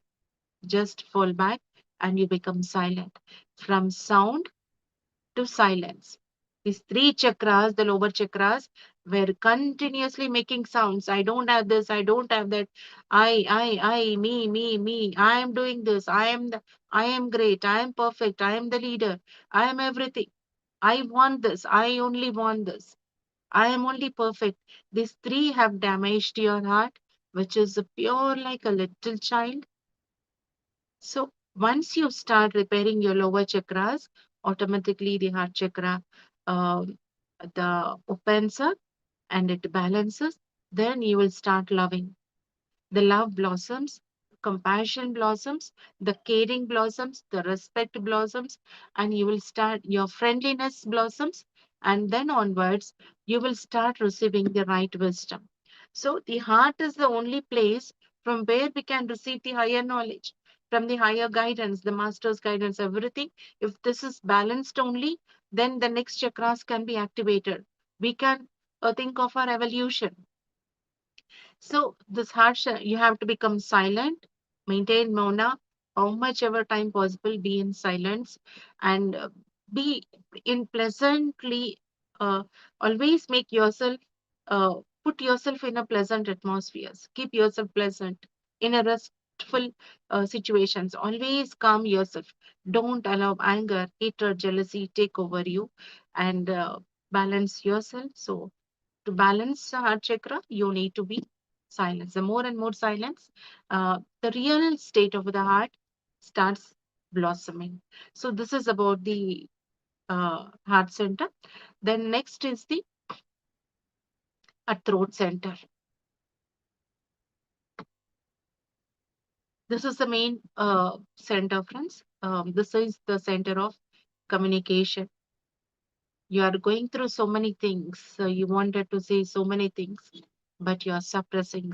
just fall back and you become silent. From sound to silence. These three chakras, the lower chakras, were continuously making sounds. I don't have this, I don't have that. Me. I am doing this. I am great. I am perfect. I am the leader. I am everything. I want this. I only want this. I am only perfect. These three have damaged your heart, which is pure like a little child. So once you start repairing your lower chakras, automatically the heart chakra um, the opens up and it balances. Then you will start loving. The love blossoms, compassion blossoms, the caring blossoms, the respect blossoms, and you will start your friendliness blossoms, and then onwards you will start receiving the right wisdom. So the heart is the only place from where we can receive the higher knowledge, from the higher guidance, the master's guidance, everything. If this is balanced only, then the next chakras can be activated. We can think of our evolution. So this you have to become silent, maintain mona, how much ever time possible, be in silence and be in pleasantly, uh, always make yourself, uh, put yourself in a pleasant atmospheres. Keep yourself pleasant in a restful situations. Always calm yourself. Don't allow anger, hatred, jealousy take over you and balance yourself. So to balance the heart chakra, you need to be silence. The more and more silence, the real state of the heart starts blossoming. So this is about the heart center. Then next is the throat center. This is the main center, friends. This is the center of communication. You are going through so many things. You wanted to say so many things, but you are suppressing.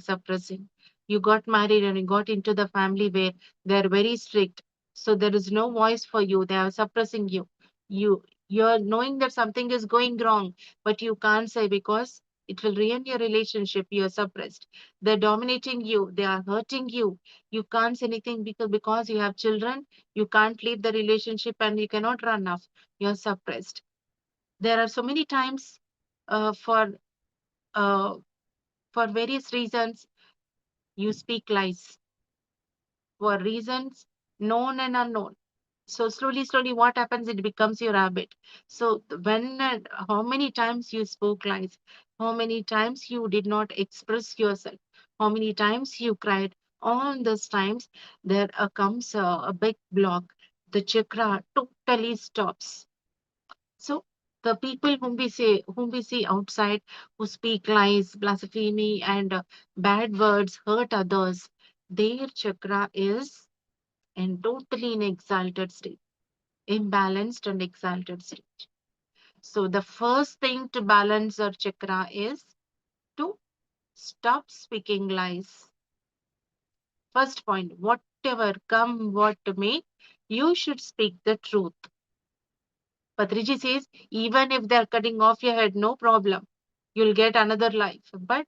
You got married and you got into the family where they're very strict. So there is no voice for you. They are suppressing you. You're knowing that something is going wrong, but you can't say because it will ruin your relationship. You're suppressed. They're dominating you. They are hurting you. You can't say anything because you have children. You can't leave the relationship and you cannot run off. You're suppressed. There are so many times uh, for uh, for various reasons you speak lies for reasons known and unknown. So slowly what happens, it becomes your habit. So when how many times you spoke lies, how many times you did not express yourself, how many times you cried, all those times there comes a big block. The chakra totally stops. So the people whom we see outside, who speak lies, blasphemy, and bad words, hurt others, their chakra is in totally in exalted state, imbalanced and exalted state. So the first thing to balance our chakra is to stop speaking lies. First point, whatever come, what may, you should speak the truth. Patriji says, even if they're cutting off your head, no problem. You'll get another life. But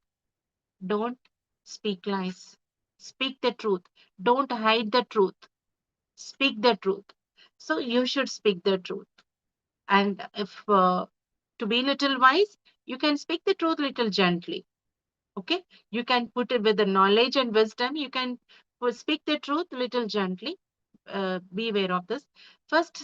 don't speak lies. Speak the truth. Don't hide the truth. Speak the truth. So you should speak the truth. And if to be little wise, you can speak the truth little gently. Okay? You can put it with the knowledge and wisdom. You can speak the truth little gently. Be aware of this. First,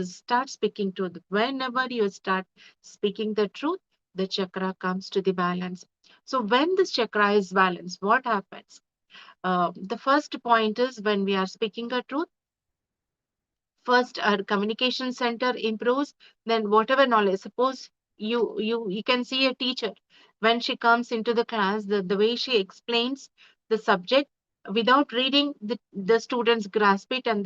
start speaking truth. Whenever you start speaking the truth, the chakra comes to the balance. So when this chakra is balanced, what happens? The first point is when we are speaking the truth, first our communication center improves, then whatever knowledge, suppose you can see a teacher when she comes into the class, the way she explains the subject without reading, the students grasp it and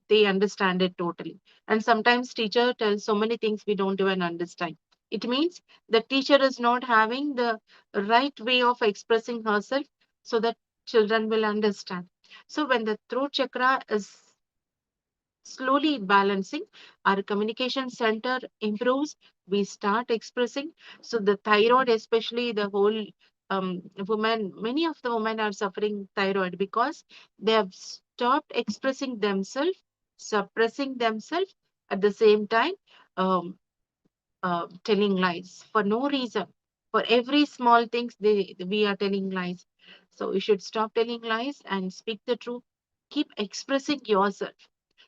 they understand it totally. And sometimes teacher tells so many things we don't even understand. It means the teacher is not having the right way of expressing herself so that children will understand. So when the throat chakra is slowly balancing, our communication center improves, we start expressing. So the thyroid, especially the whole women, many of the women are suffering thyroid because they have stopped expressing themselves, suppressing themselves, at the same time um, telling lies for no reason. For every small things, we are telling lies. So you should stop telling lies and speak the truth. Keep expressing yourself.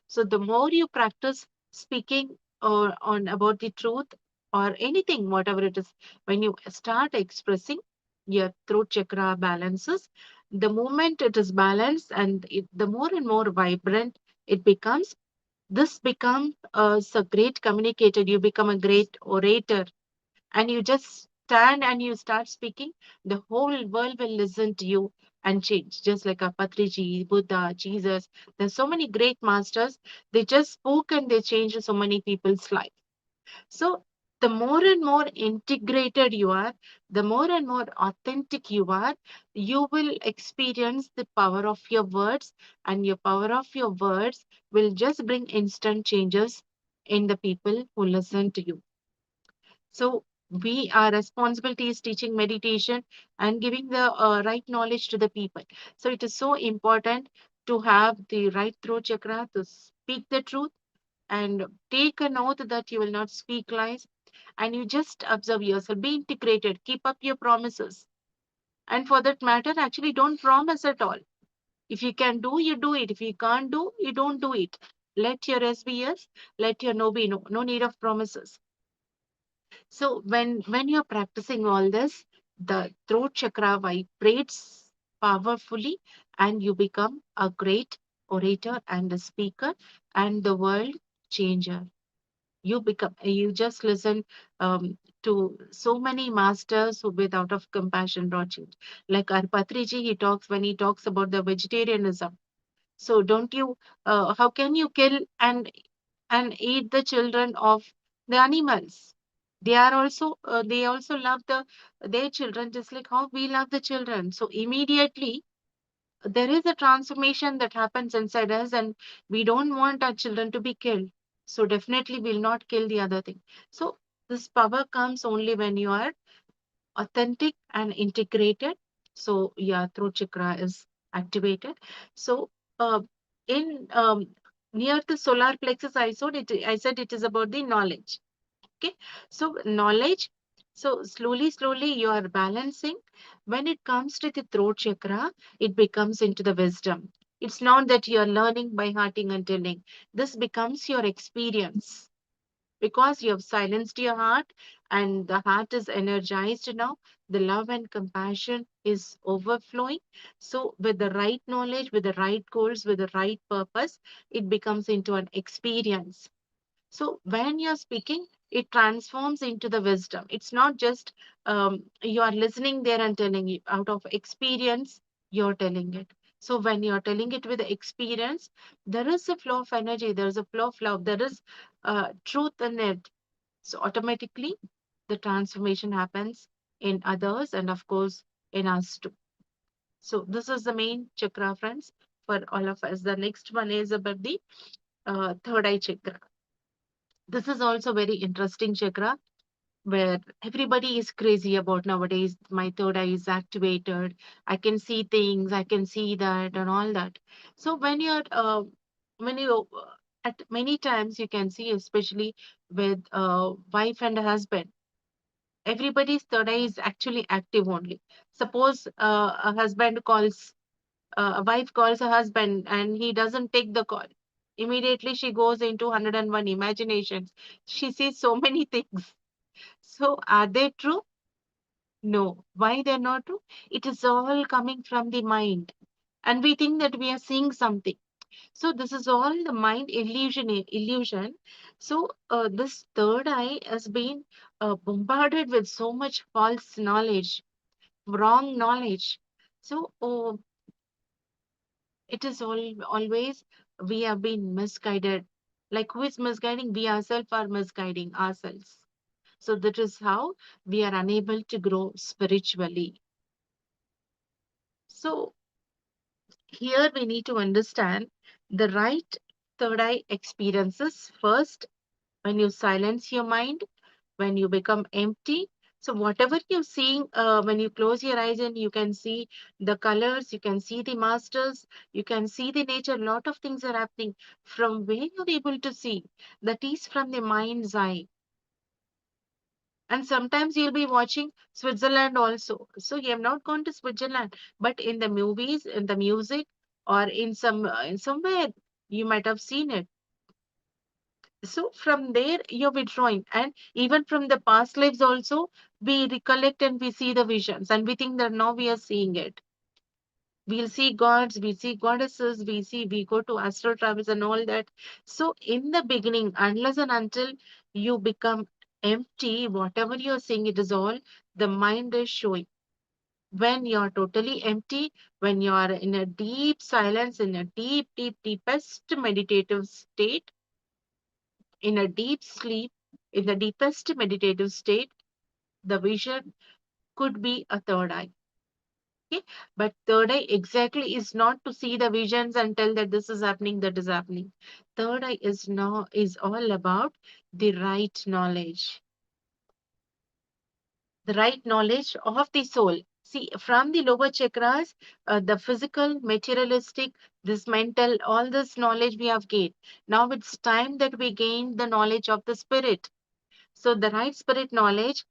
So the more you practice speaking or on about the truth or anything, whatever it is, when you start expressing, your throat chakra balances. The moment it is balanced and the more and more vibrant it becomes, this becomes a great communicator. You become a great orator, and you just stand and you start speaking. The whole world will listen to you and change. Just like a Patriji, Buddha, Jesus. There's so many great masters. They just spoke and they changed so many people's life. So the more and more integrated you are, the more and more authentic you are, you will experience the power of your words, and your power of your words will just bring instant changes in the people who listen to you. So we our responsibility is teaching meditation and giving the right knowledge to the people. So it is so important to have the right throat chakra to speak the truth and take an oath that you will not speak lies, and you just observe yourself, be integrated, keep up your promises. And for that matter, actually don't promise at all. If you can do, you do it. If you can't do, you don't do it. Let your yes be yes, let your no be no. No need of promises. So when you're practicing all this, the throat chakra vibrates powerfully, and you become a great orator and a speaker and the world changer. You just listen to so many masters who with out of compassion brought change. Like our Patriji, when he talks about the vegetarianism. So don't you, how can you kill and eat the children of the animals? They also love their children just like how we love the children. So immediately there is a transformation that happens inside us, and we don't want our children to be killed. So definitely we'll not kill the other thing. So this power comes only when you are authentic and integrated. So yeah, throat chakra is activated. So in near the solar plexus, I said it is about the knowledge. Okay, so knowledge. So slowly you are balancing. When it comes to the throat chakra, it becomes into the wisdom. It's not that you are learning by hearting and telling. This becomes your experience because you have silenced your heart and the heart is energized now. The love and compassion is overflowing. So with the right knowledge, with the right goals, with the right purpose, it becomes into an experience. So when you're speaking, it transforms into the wisdom. It's not just you are listening there and telling it out of experience, you're telling it. So when you're telling it with the experience, there is a flow of energy, there is a flow of love, there is truth in it. So automatically, the transformation happens in others and, of course, in us too. So this is the main chakra, friends, for all of us. The next one is about the third eye chakra. This is also very interesting chakra where everybody is crazy about nowadays. My third eye is activated. I can see things. I can see that and all that. So when you at many times you can see, especially with wife and husband, everybody's third eye is actually active only. Suppose a wife calls her husband and he doesn't take the call. Immediately she goes into 101 imaginations. She sees so many things. So are they true? No. Why they're not true? It is all coming from the mind. And we think that we are seeing something. So this is all the mind illusion. So this third eye has been bombarded with so much false knowledge, wrong knowledge. So it is always we have been misguided. Like who is misguiding? We ourselves are misguiding ourselves. So that is how we are unable to grow spiritually. So here we need to understand the right third eye experiences first when you silence your mind, when you become empty. So whatever you're seeing, when you close your eyes and you can see the colors, you can see the masters, you can see the nature, a lot of things are happening. From where you're able to see, that is from the mind's eye. And sometimes you'll be watching Switzerland also. So you have not gone to Switzerland, but in the movies, in the music, or in somewhere you might have seen it. So from there you're withdrawing, and even from the past lives also we recollect and we see the visions, and we think that now we are seeing it. We'll see gods, we see goddesses, we go to astral travels and all that. So in the beginning, unless and until you become empty, whatever you're seeing, it is all the mind is showing. When you're totally empty, when you are in a deep silence, in a deepest meditative state, in a deep sleep, in the deepest meditative state, the vision could be a third eye. Okay, but third eye exactly is not to see the visions and tell that this is happening, that is happening. Third eye is all about the right knowledge, the right knowledge of the soul. See, from the lower chakras, the physical, materialistic, this mental, all this knowledge we have gained. Now it's time that we gain the knowledge of the spirit. So the right spirit knowledge,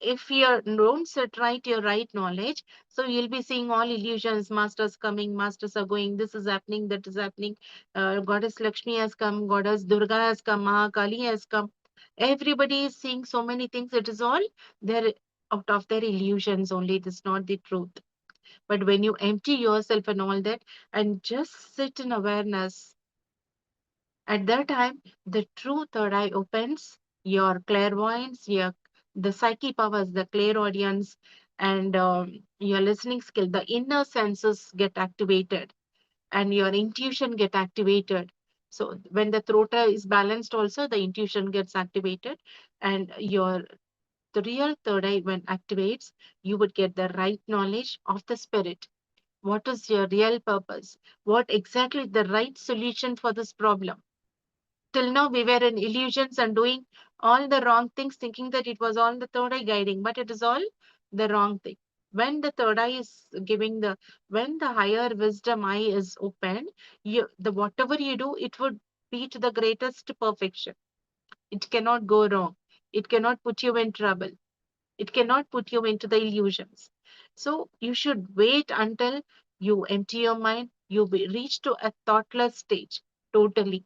if you don't set right your right knowledge, so you'll be seeing all illusions, masters coming, masters are going, this is happening, that is happening. Goddess Lakshmi has come, Goddess Durga has come, Mahakali has come. Everybody is seeing so many things. It is all their out of their illusions only. It is not the truth. But when you empty yourself and all that and just sit in awareness, At that time, the true third eye opens, your clairvoyance, the psyche powers, the clairaudience, and your listening skill, the inner senses get activated, and your intuition get activated. So when the throat eye is balanced, also the intuition gets activated, and the real third eye when activates, you would get the right knowledge of the spirit. What is your real purpose? What exactly the right solution for this problem? Till now, we were in illusions and doing all the wrong things, thinking that it was all the third eye guiding, but it is all the wrong thing. When the third eye is giving when the higher wisdom eye is open, the whatever you do, it would be to the greatest perfection. It cannot go wrong. It cannot put you in trouble. It cannot put you into the illusions. So you should wait until you empty your mind, reach to a thoughtless stage totally.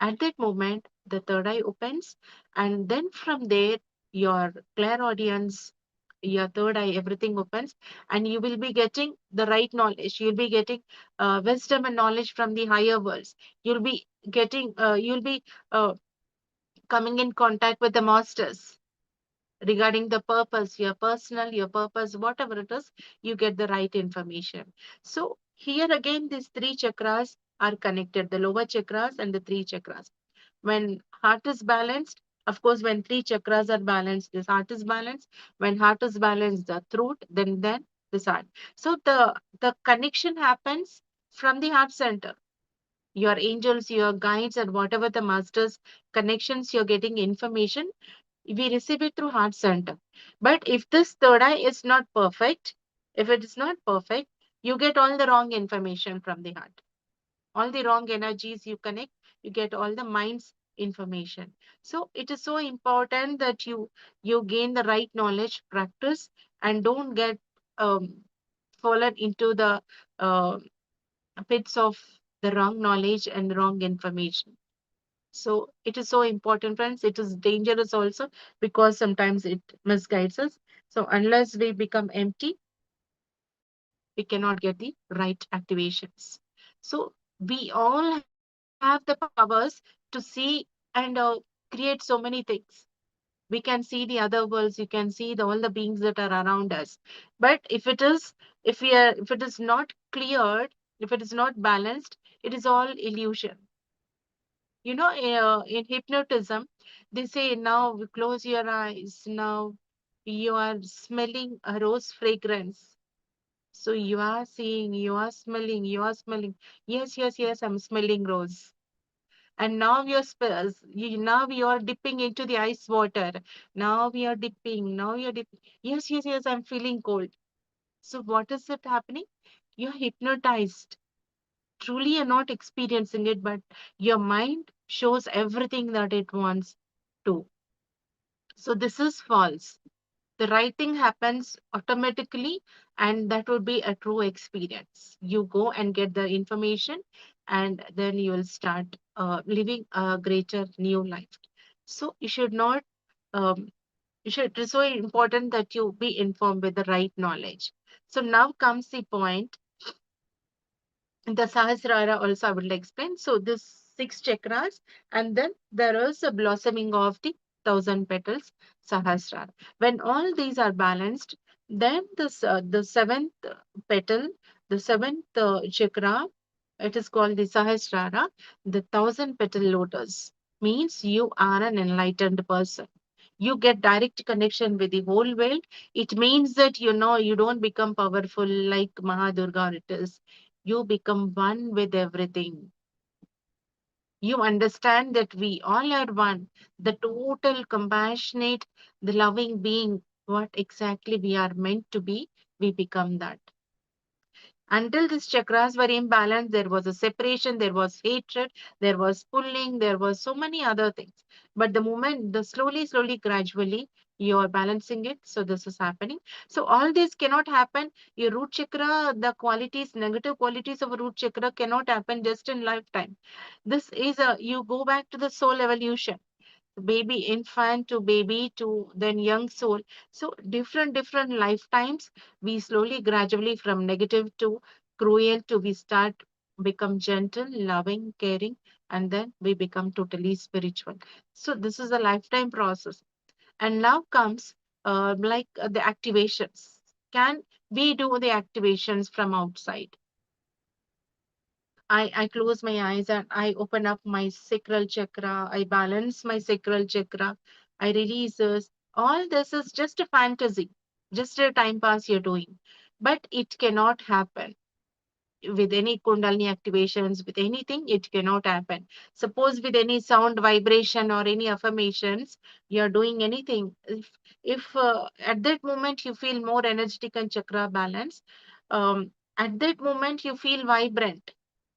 At that moment, the third eye opens, and then from there, your clairaudience, your third eye, everything opens, and you will be getting the right knowledge. You'll be getting wisdom and knowledge from the higher worlds. You'll be uh, coming in contact with the masters regarding the purpose, your personal, your purpose, whatever it is, you get the right information. So here again, these three chakras are connected, the lower chakras and the three chakras. When heart is balanced, of course, when three chakras are balanced, this heart is balanced. When heart is balanced, the throat, then this heart. So the connection happens from the heart center. Your angels, your guides, and whatever the masters connections you're getting information, we receive it through heart center. But if this third eye is not perfect, if it is not perfect, you get all the wrong information from the heart, all the wrong energies you connect, you get all the mind's information. So it is so important that you gain the right knowledge, practice, and don't get um, fallen into the uh, pits of the wrong knowledge and wrong information. So it is so important, friends. It is dangerous also because sometimes it misguides us. So unless we become empty, we cannot get the right activations. So we all have the powers to see and create so many things. We can see the other worlds. You can see all the beings that are around us. But if it is not cleared, if it is not balanced, it is all illusion. In hypnotism, they say now we close your eyes. Now you are smelling a rose fragrance. So you are seeing, you are smelling, you are smelling. Yes, yes, yes, I'm smelling rose. And now now you are dipping into the ice water. Now we are dipping. Now you're dipping. Yes, yes, yes, I'm feeling cold. So what is it happening? You're hypnotized. Truly, you're not experiencing it, but your mind shows everything that it wants to. So this is false. The right thing happens automatically, and that would be a true experience. You go and get the information, and then you will start living a greater new life. So you should not, um, it is so important that you be informed with the right knowledge. So now comes the point, the Sahasrara also I will explain. So this six chakras, and then there is a blossoming of the thousand petals Sahasrara. When all these are balanced, then the seventh petal, the seventh chakra, it is called the Sahasrara, the thousand petal lotus, means you are an enlightened person. You get direct connection with the whole world. It means that you don't become powerful like Mahadurga it is. You become one with everything. You understand that we all are one, the total compassionate, the loving being, what exactly we are meant to be, we become that. Until these chakras were imbalanced, there was a separation, there was hatred, there was pulling, there was so many other things. But the slowly, slowly, gradually, you are balancing it. So this is happening. So all this cannot happen. Your root chakra, the qualities, negative qualities of a root chakra cannot happen just in lifetime. You go back to the soul evolution, baby infant to baby to then young soul. So different lifetimes, we slowly gradually from negative to cruel to we start become gentle, loving, caring, and then we become totally spiritual. So this is a lifetime process. And now comes the activations. Can we do the activations from outside? I close my eyes and I open up my sacral chakra. I balance my sacral chakra. I release this. All this is just a fantasy, just a time pass you're doing. But it cannot happen with any kundalini activations, with anything, it cannot happen. Suppose with any sound vibration or any affirmations, you're doing anything. If at that moment you feel more energetic and chakra balance, at that moment you feel vibrant.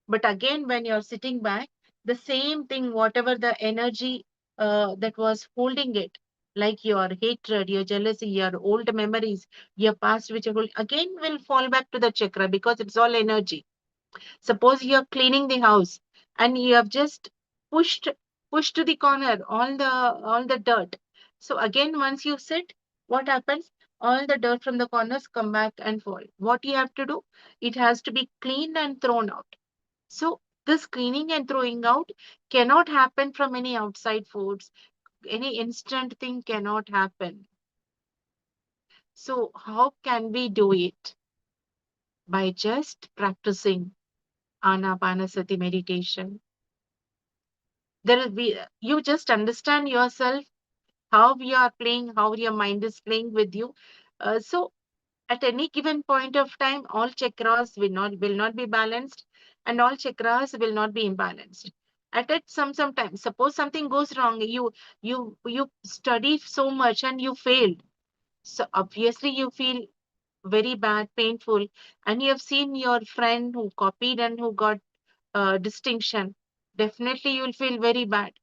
But again, when you're sitting back, the same thing, whatever the energy that was holding it, like your hatred, your jealousy, your old memories, your past, which are again will fall back to the chakra because it's all energy. Suppose you're cleaning the house and you have just pushed pushed to the corner all the dirt. So again, once you sit, what happens? All the dirt from the corners come back and fall. What you have to do? It has to be cleaned and thrown out. So this cleaning and throwing out cannot happen from any outside foods. Any instant thing cannot happen. So how can we do it? By just practicing anapanasati meditation. There will be, you just understand yourself, how you are playing, how your mind is playing with you. So at any given point of time, all chakras will not be balanced, and all chakras will not be imbalanced. At sometimes, suppose something goes wrong, you study so much and you failed. So obviously you feel very bad, painful, and you have seen your friend who copied and who got distinction. Definitely you will feel very bad.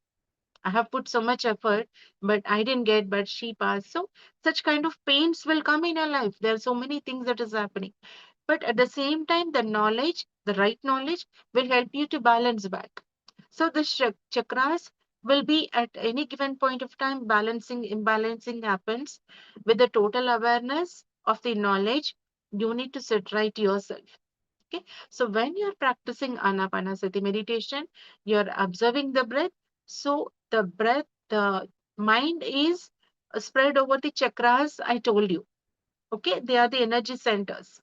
I have put so much effort, but I didn't get, but she passed. So such kind of pains will come in your life. There are so many things that is happening. But at the same time, the knowledge, the right knowledge will help you to balance back. So the chakras will be at any given point of time balancing, imbalancing happens with the total awareness of the knowledge. You need to sit right yourself. Okay. So when you're practicing anapanasati meditation, you're observing the breath. So the breath, the mind is spread over the chakras I told you. Okay. They are the energy centers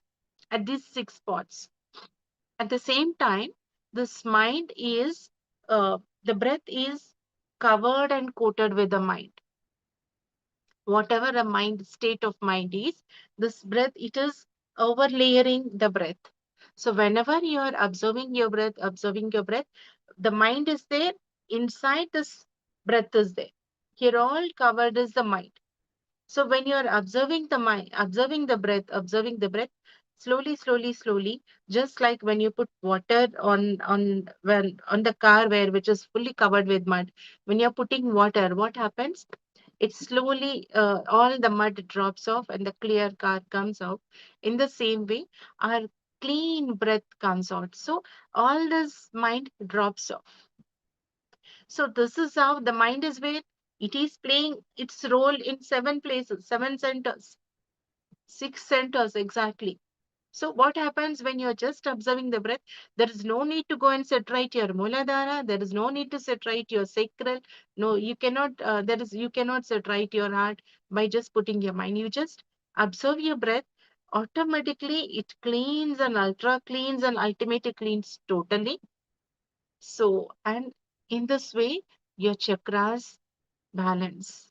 at these 6 spots. At the same time, this mind is, the breath is covered and coated with the mind. Whatever the mind state of mind is, this breath, it is overlaying the breath. So whenever you are observing your breath, the mind is there, inside this breath is there. Here all covered is the mind. So when you are observing the mind, observing the breath, slowly, slowly, slowly, just like when you put water on the car where which is fully covered with mud, when you're putting water, what happens? It slowly, all the mud drops off and the clear car comes out. In the same way, our clean breath comes out. So all this mind drops off. So this is how the mind is where it is playing its role in 7 places, 7 centers, 6 centers exactly. So what happens when you're just observing the breath? There is no need to go and set right your Muladhara. There is no need to set right your sacral. No, you cannot. You cannot set right your heart by just putting your mind. You just observe your breath. Automatically, it cleans and ultra cleans and ultimately cleans totally. So, and in this way, your chakras balance.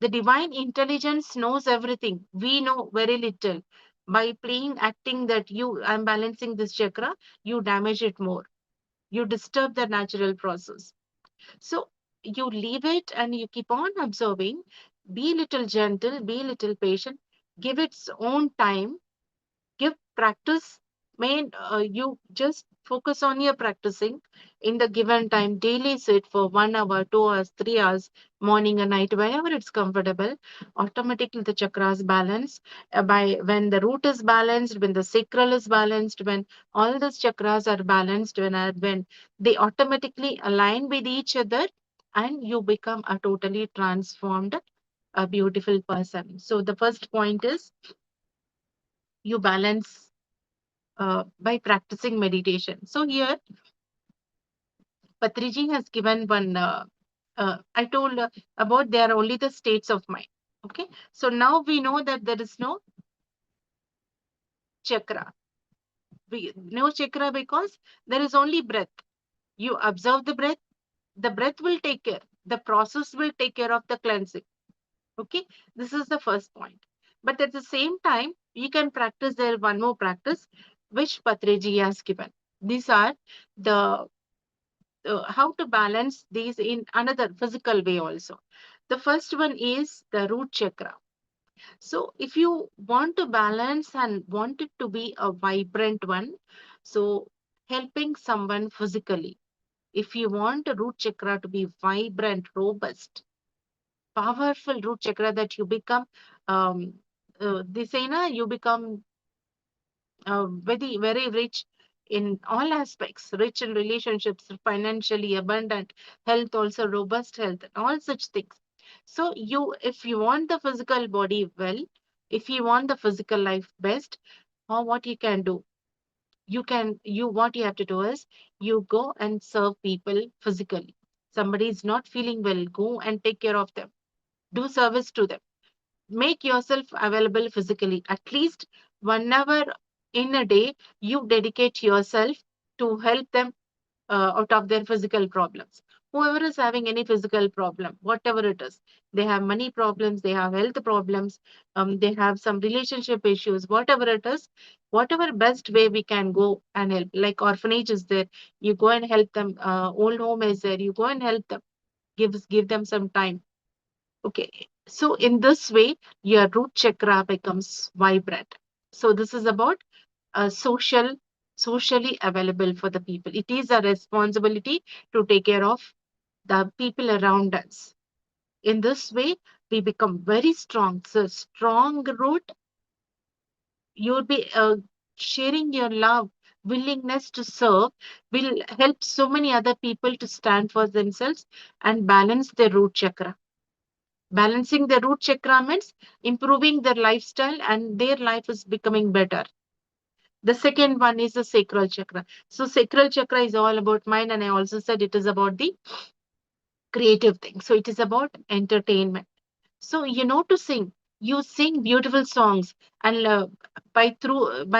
The divine intelligence knows everything. We know very little. By playing, acting that I'm balancing this chakra, you damage it more. You disturb the natural process. So you leave it and you keep on observing. Be little gentle, be little patient, give its own time, give practice. You just focus on your practicing in the given time. Daily sit for 1 hour, 2 hours, 3 hours, morning and night, whenever it's comfortable. Automatically the chakras balance. By when the root is balanced, when the sacral is balanced, when all these chakras are balanced, when they automatically align with each other, and you become a totally transformed, a beautiful person. So the first point is you balance by practicing meditation. So here Patriji has given one. I told about they are only the states of mind. Okay, so now we know that there is no chakra. No chakra because there is only breath. You observe the breath will take care. The process will take care of the cleansing. Okay, this is the first point. But at the same time, you can practice there one more practice, which Patriji has given. These are the how to balance these in another physical way also. The first one is the root chakra. So if you want to balance and want it to be a vibrant one, so helping someone physically, if you want a root chakra to be vibrant, robust, powerful root chakra that you become, um, they say na, you become very, very rich in all aspects, rich in relationships, financially abundant, health also, robust health, all such things. So you, if you want the physical body well, if you want the physical life best, or what you can do, what you have to do is you go and serve people physically. Somebody is not feeling well, go and take care of them. Do service to them. Make yourself available physically. At least 1 hour in a day, you dedicate yourself to help them out of their physical problems. Whoever is having any physical problem, whatever it is, they have money problems, they have health problems, they have some relationship issues, whatever it is, whatever best way we can go and help. Like orphanage is there, you go and help them. Old home is there, you go and help them. Give them some time. Okay. So in this way, your root chakra becomes vibrant. So this is about socially available for the people. It is a responsibility to take care of the people around us. In this way, we become very strong. So strong root, you'll be sharing your love, willingness to serve will help so many other people to stand for themselves and balance their root chakra. Balancing the root chakra means improving their lifestyle and their life is becoming better. The second one is the sacral chakra. So sacral chakra is all about mind, and I also said it is about the creative thing. So it is about entertainment. So you know to sing. You sing beautiful songs, and by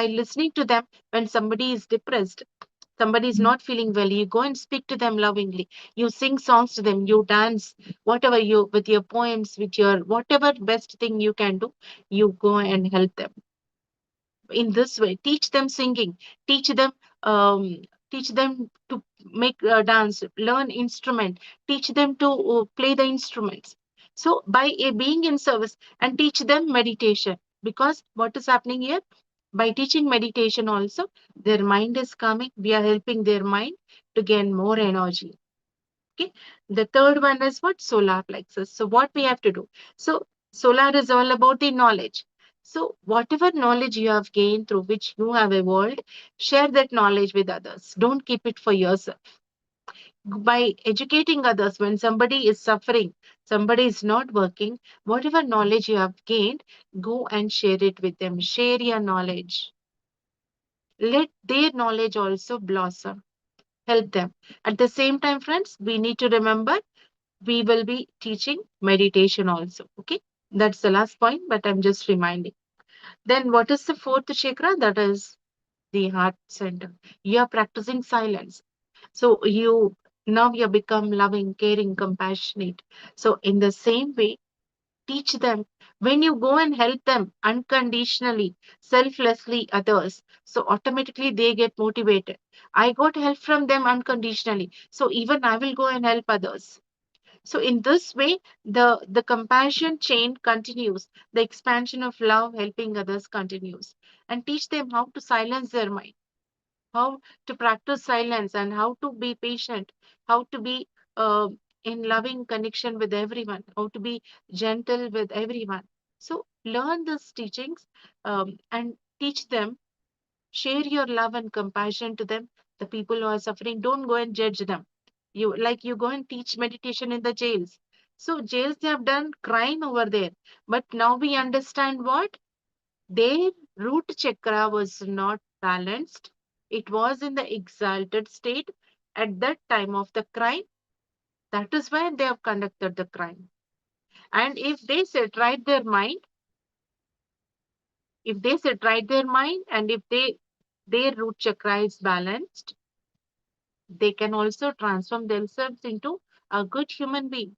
listening to them when somebody is depressed, somebody is not feeling well, you go and speak to them lovingly. You sing songs to them. You dance, whatever you with your poems, with your whatever best thing you can do. You go and help them in this way. Teach them singing, teach them um, teach them to make dance, learn instrument, teach them to play the instruments. So by being in service, and teach them meditation, because what is happening here, by teaching meditation also, their mind is calming, we are helping their mind to gain more energy. Okay. The third one is what? Solar plexus. So what we have to do? So solar is all about the knowledge. So whatever knowledge you have gained through which you have evolved, share that knowledge with others. Don't keep it for yourself. By educating others, when somebody is suffering, somebody is not working, whatever knowledge you have gained, go and share it with them. Share your knowledge. Let their knowledge also blossom. Help them. At the same time, friends, we need to remember we will be teaching meditation also. Okay, that's the last point, but I'm just reminding. Then, what is the fourth chakra? That is the heart center. You are practicing silence. So, you now you become loving, caring, compassionate. So, in the same way, teach them when you go and help them unconditionally, selflessly, others. So, automatically they get motivated. I got help from them unconditionally. So, even I will go and help others. So in this way, the compassion chain continues. The expansion of love, helping others continues. And teach them how to silence their mind, how to practice silence, and how to be patient, how to be uh, in loving connection with everyone, how to be gentle with everyone. So learn these teachings and teach them. Share your love and compassion to them. The people who are suffering, don't go and judge them. You go and teach meditation in the jails. So jails, they have done crime over there. But now we understand what? Their root chakra was not balanced. It was in the exalted state at that time of the crime. That is why they have conducted the crime. And if they set right their mind, and if their root chakra is balanced, they can also transform themselves into a good human being.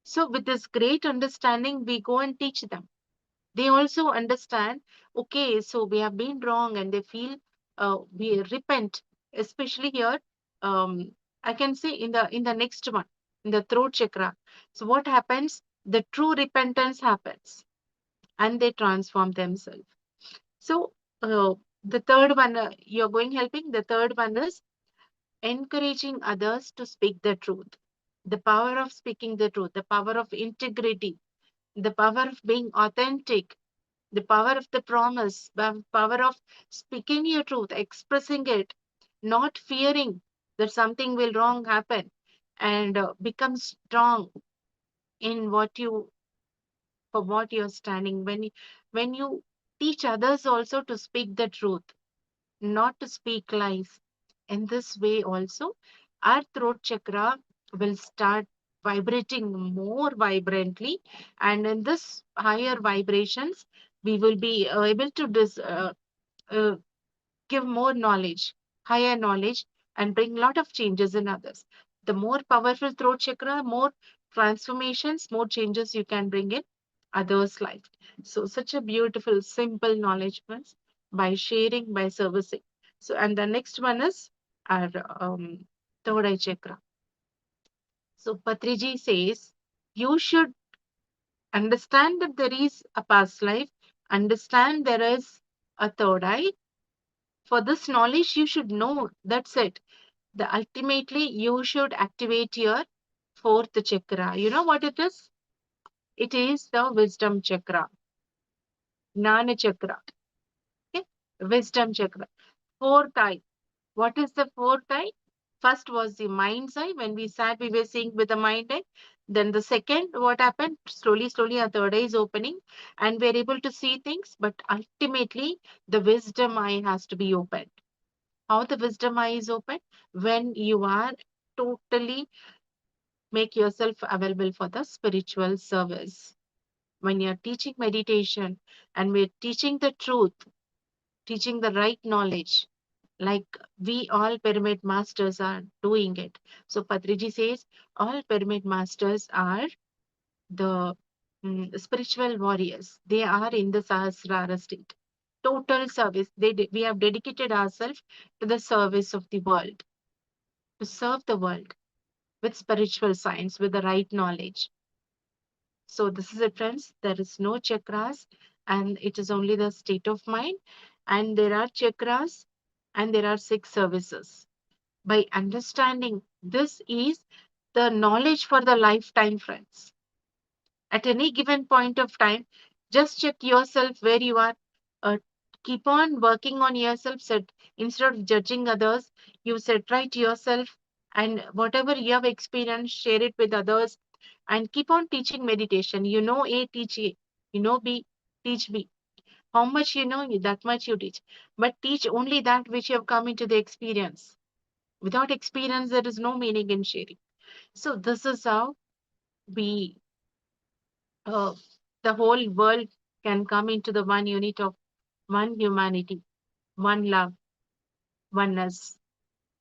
So with this great understanding, we go and teach them. They also understand, okay, so we have been wrong, and they feel we repent, especially here. um, I can say in the next one, in the throat chakra. So what happens? The true repentance happens, and they transform themselves. So the third one, you're going helping. The third one is encouraging others to speak the truth. The power of speaking the truth, the power of integrity, the power of being authentic, the power of the promise, the power of speaking your truth, expressing it, not fearing that something will wrong happen, and become strong in what you for what you're standing. When you teach others also to speak the truth, not to speak lies. In this way, also, our throat chakra will start vibrating more vibrantly, and in this higher vibrations, we will be able to uh, give more knowledge, higher knowledge, and bring a lot of changes in others. The more powerful throat chakra, more transformations, more changes you can bring in others' life. So, such a beautiful, simple knowledge ones by sharing, by servicing. So, and the next one is our third eye chakra. So, Patriji says you should understand that there is a past life, understand there is a third eye. For this knowledge, you should know. That's it. The ultimately, you should activate your fourth chakra. You know what it is? It is the wisdom chakra, Gnana chakra. Okay? Wisdom chakra. Fourth eye. What is the fourth eye? First was the mind's eye. When we sat, we were seeing with the mind eye. Then the second, what happened? Slowly, slowly, our third eye is opening, and we're able to see things. But ultimately, the wisdom eye has to be opened. How the wisdom eye is open? When you are totally make yourself available for the spiritual service. When you're teaching meditation and we're teaching the truth, teaching the right knowledge, like we all pyramid masters are doing it. So Patriji says all pyramid masters are the spiritual warriors. They are in the Sahasrara state. Total service. We have dedicated ourselves to the service of the world, to serve the world with spiritual science, with the right knowledge. So this is it, friends. There is no chakras, and it is only the state of mind. And there are chakras, and there are six services. By understanding this is the knowledge for the lifetime, friends. At any given point of time, just check yourself where you are. Uh, Keep on working on yourself. Set instead of judging others, you set right yourself, and whatever you have experienced, share it with others, and keep on teaching meditation. You know A, teach A. You know B, teach B. How much you know, that much you teach. But teach only that which you have come into the experience. Without experience, there is no meaning in sharing. So this is how we, uh, the whole world can come into the one unit of one humanity, one love, oneness.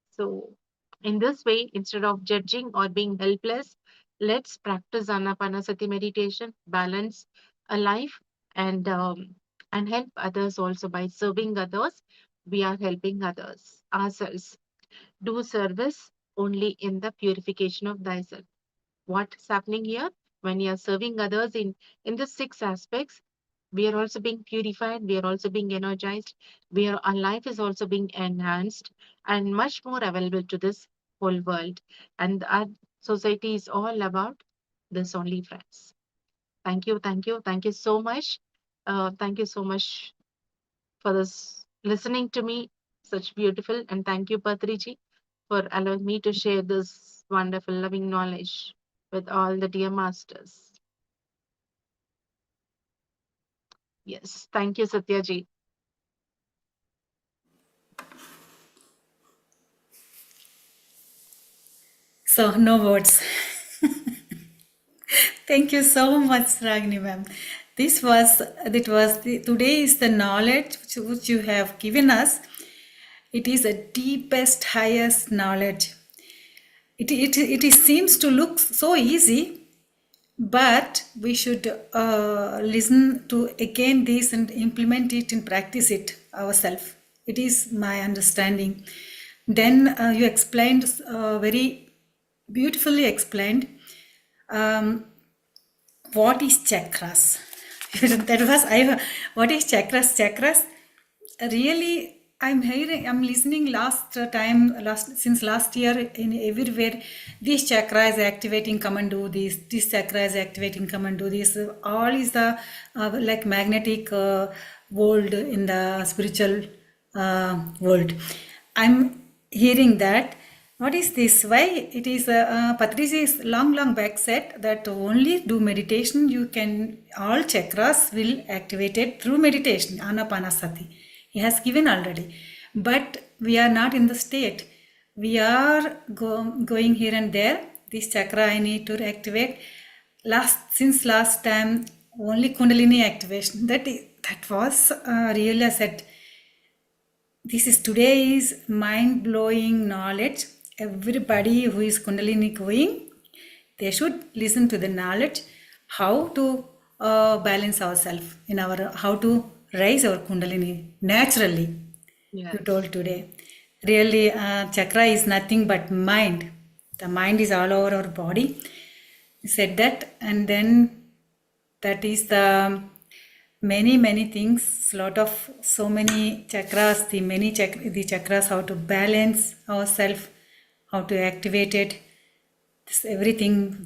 So, in this way, instead of judging or being helpless, let's practice Anapanasati meditation, balance a life, and help others also. By serving others, we are helping others, ourselves. Do service only in the purification of thyself. What's happening here? When you are serving others in the six aspects, we are also being purified, we are also being energized, our life is also being enhanced and much more available to this whole world. And our society is all about this only, friends. Thank you, thank you, thank you so much. Thank you so much for this listening to me, such beautiful, and thank you, Patriji, for allowing me to share this wonderful loving knowledge with all the dear masters. Yes, thank you, Satyaji. So, no words. Thank you so much, Ragini ma'am. Today is the knowledge which you have given us. It is the deepest, highest knowledge. It seems to look so easy, but we should listen to again this and implement it and practice it ourselves. It is my understanding. Then you explained very beautifully explained what is chakras. That was what is chakras? Chakras really I'm listening since last year in everywhere. This chakra is activating, come and do this chakra is activating, come and do this. All is the like magnetic world in the spiritual world. I'm hearing that. What is this? Why it is Patriji is long back said that only do meditation you can, all chakras will activated through meditation, anapanasati. He has given already, but we are not in the state. We are going here and there. This chakra I need to activate. Since last time only Kundalini activation. That was really I said. This is today's mind-blowing knowledge. Everybody who is Kundalini going, they should listen to the knowledge how to balance ourselves how to raise our Kundalini naturally. Yes. You told today. Really, chakra is nothing but mind. The mind is all over our body. You said that, and then that is the many things, so many chakras, the chakras, how to balance ourselves, how to activate it, everything.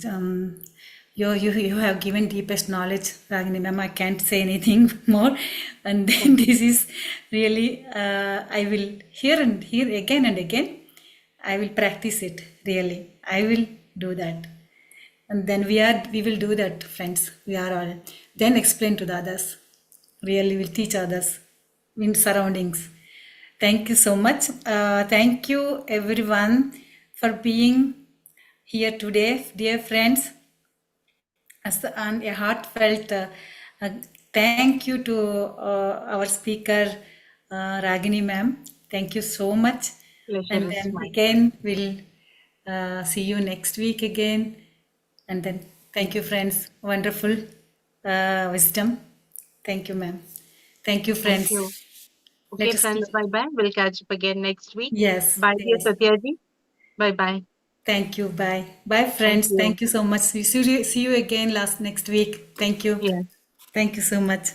You have given deepest knowledge, Ragini ma'am. I can't say anything more. And then this is really I will hear again and again. I will practice it. Really, I will do that. And then we will do that, friends. We are all. Then explain to the others. Really will teach others in surroundings. Thank you so much. Thank you everyone for being here today, dear friends. And a heartfelt thank you to our speaker, Ragini ma'am. Thank you so much. Pleasure And is then mine. again, we'll see you next week again. And then thank you, friends. Wonderful wisdom. Thank you, ma'am. Thank you, Thank friends. you. Let Okay, us friends, bye-bye. We'll catch up again next week. Yes. Bye, dear Yes. Satyaji. Bye-bye. Thank you. Bye. Bye, Thank friends. you. Thank you so much. See you again next week. Thank you. Yes. Thank you so much.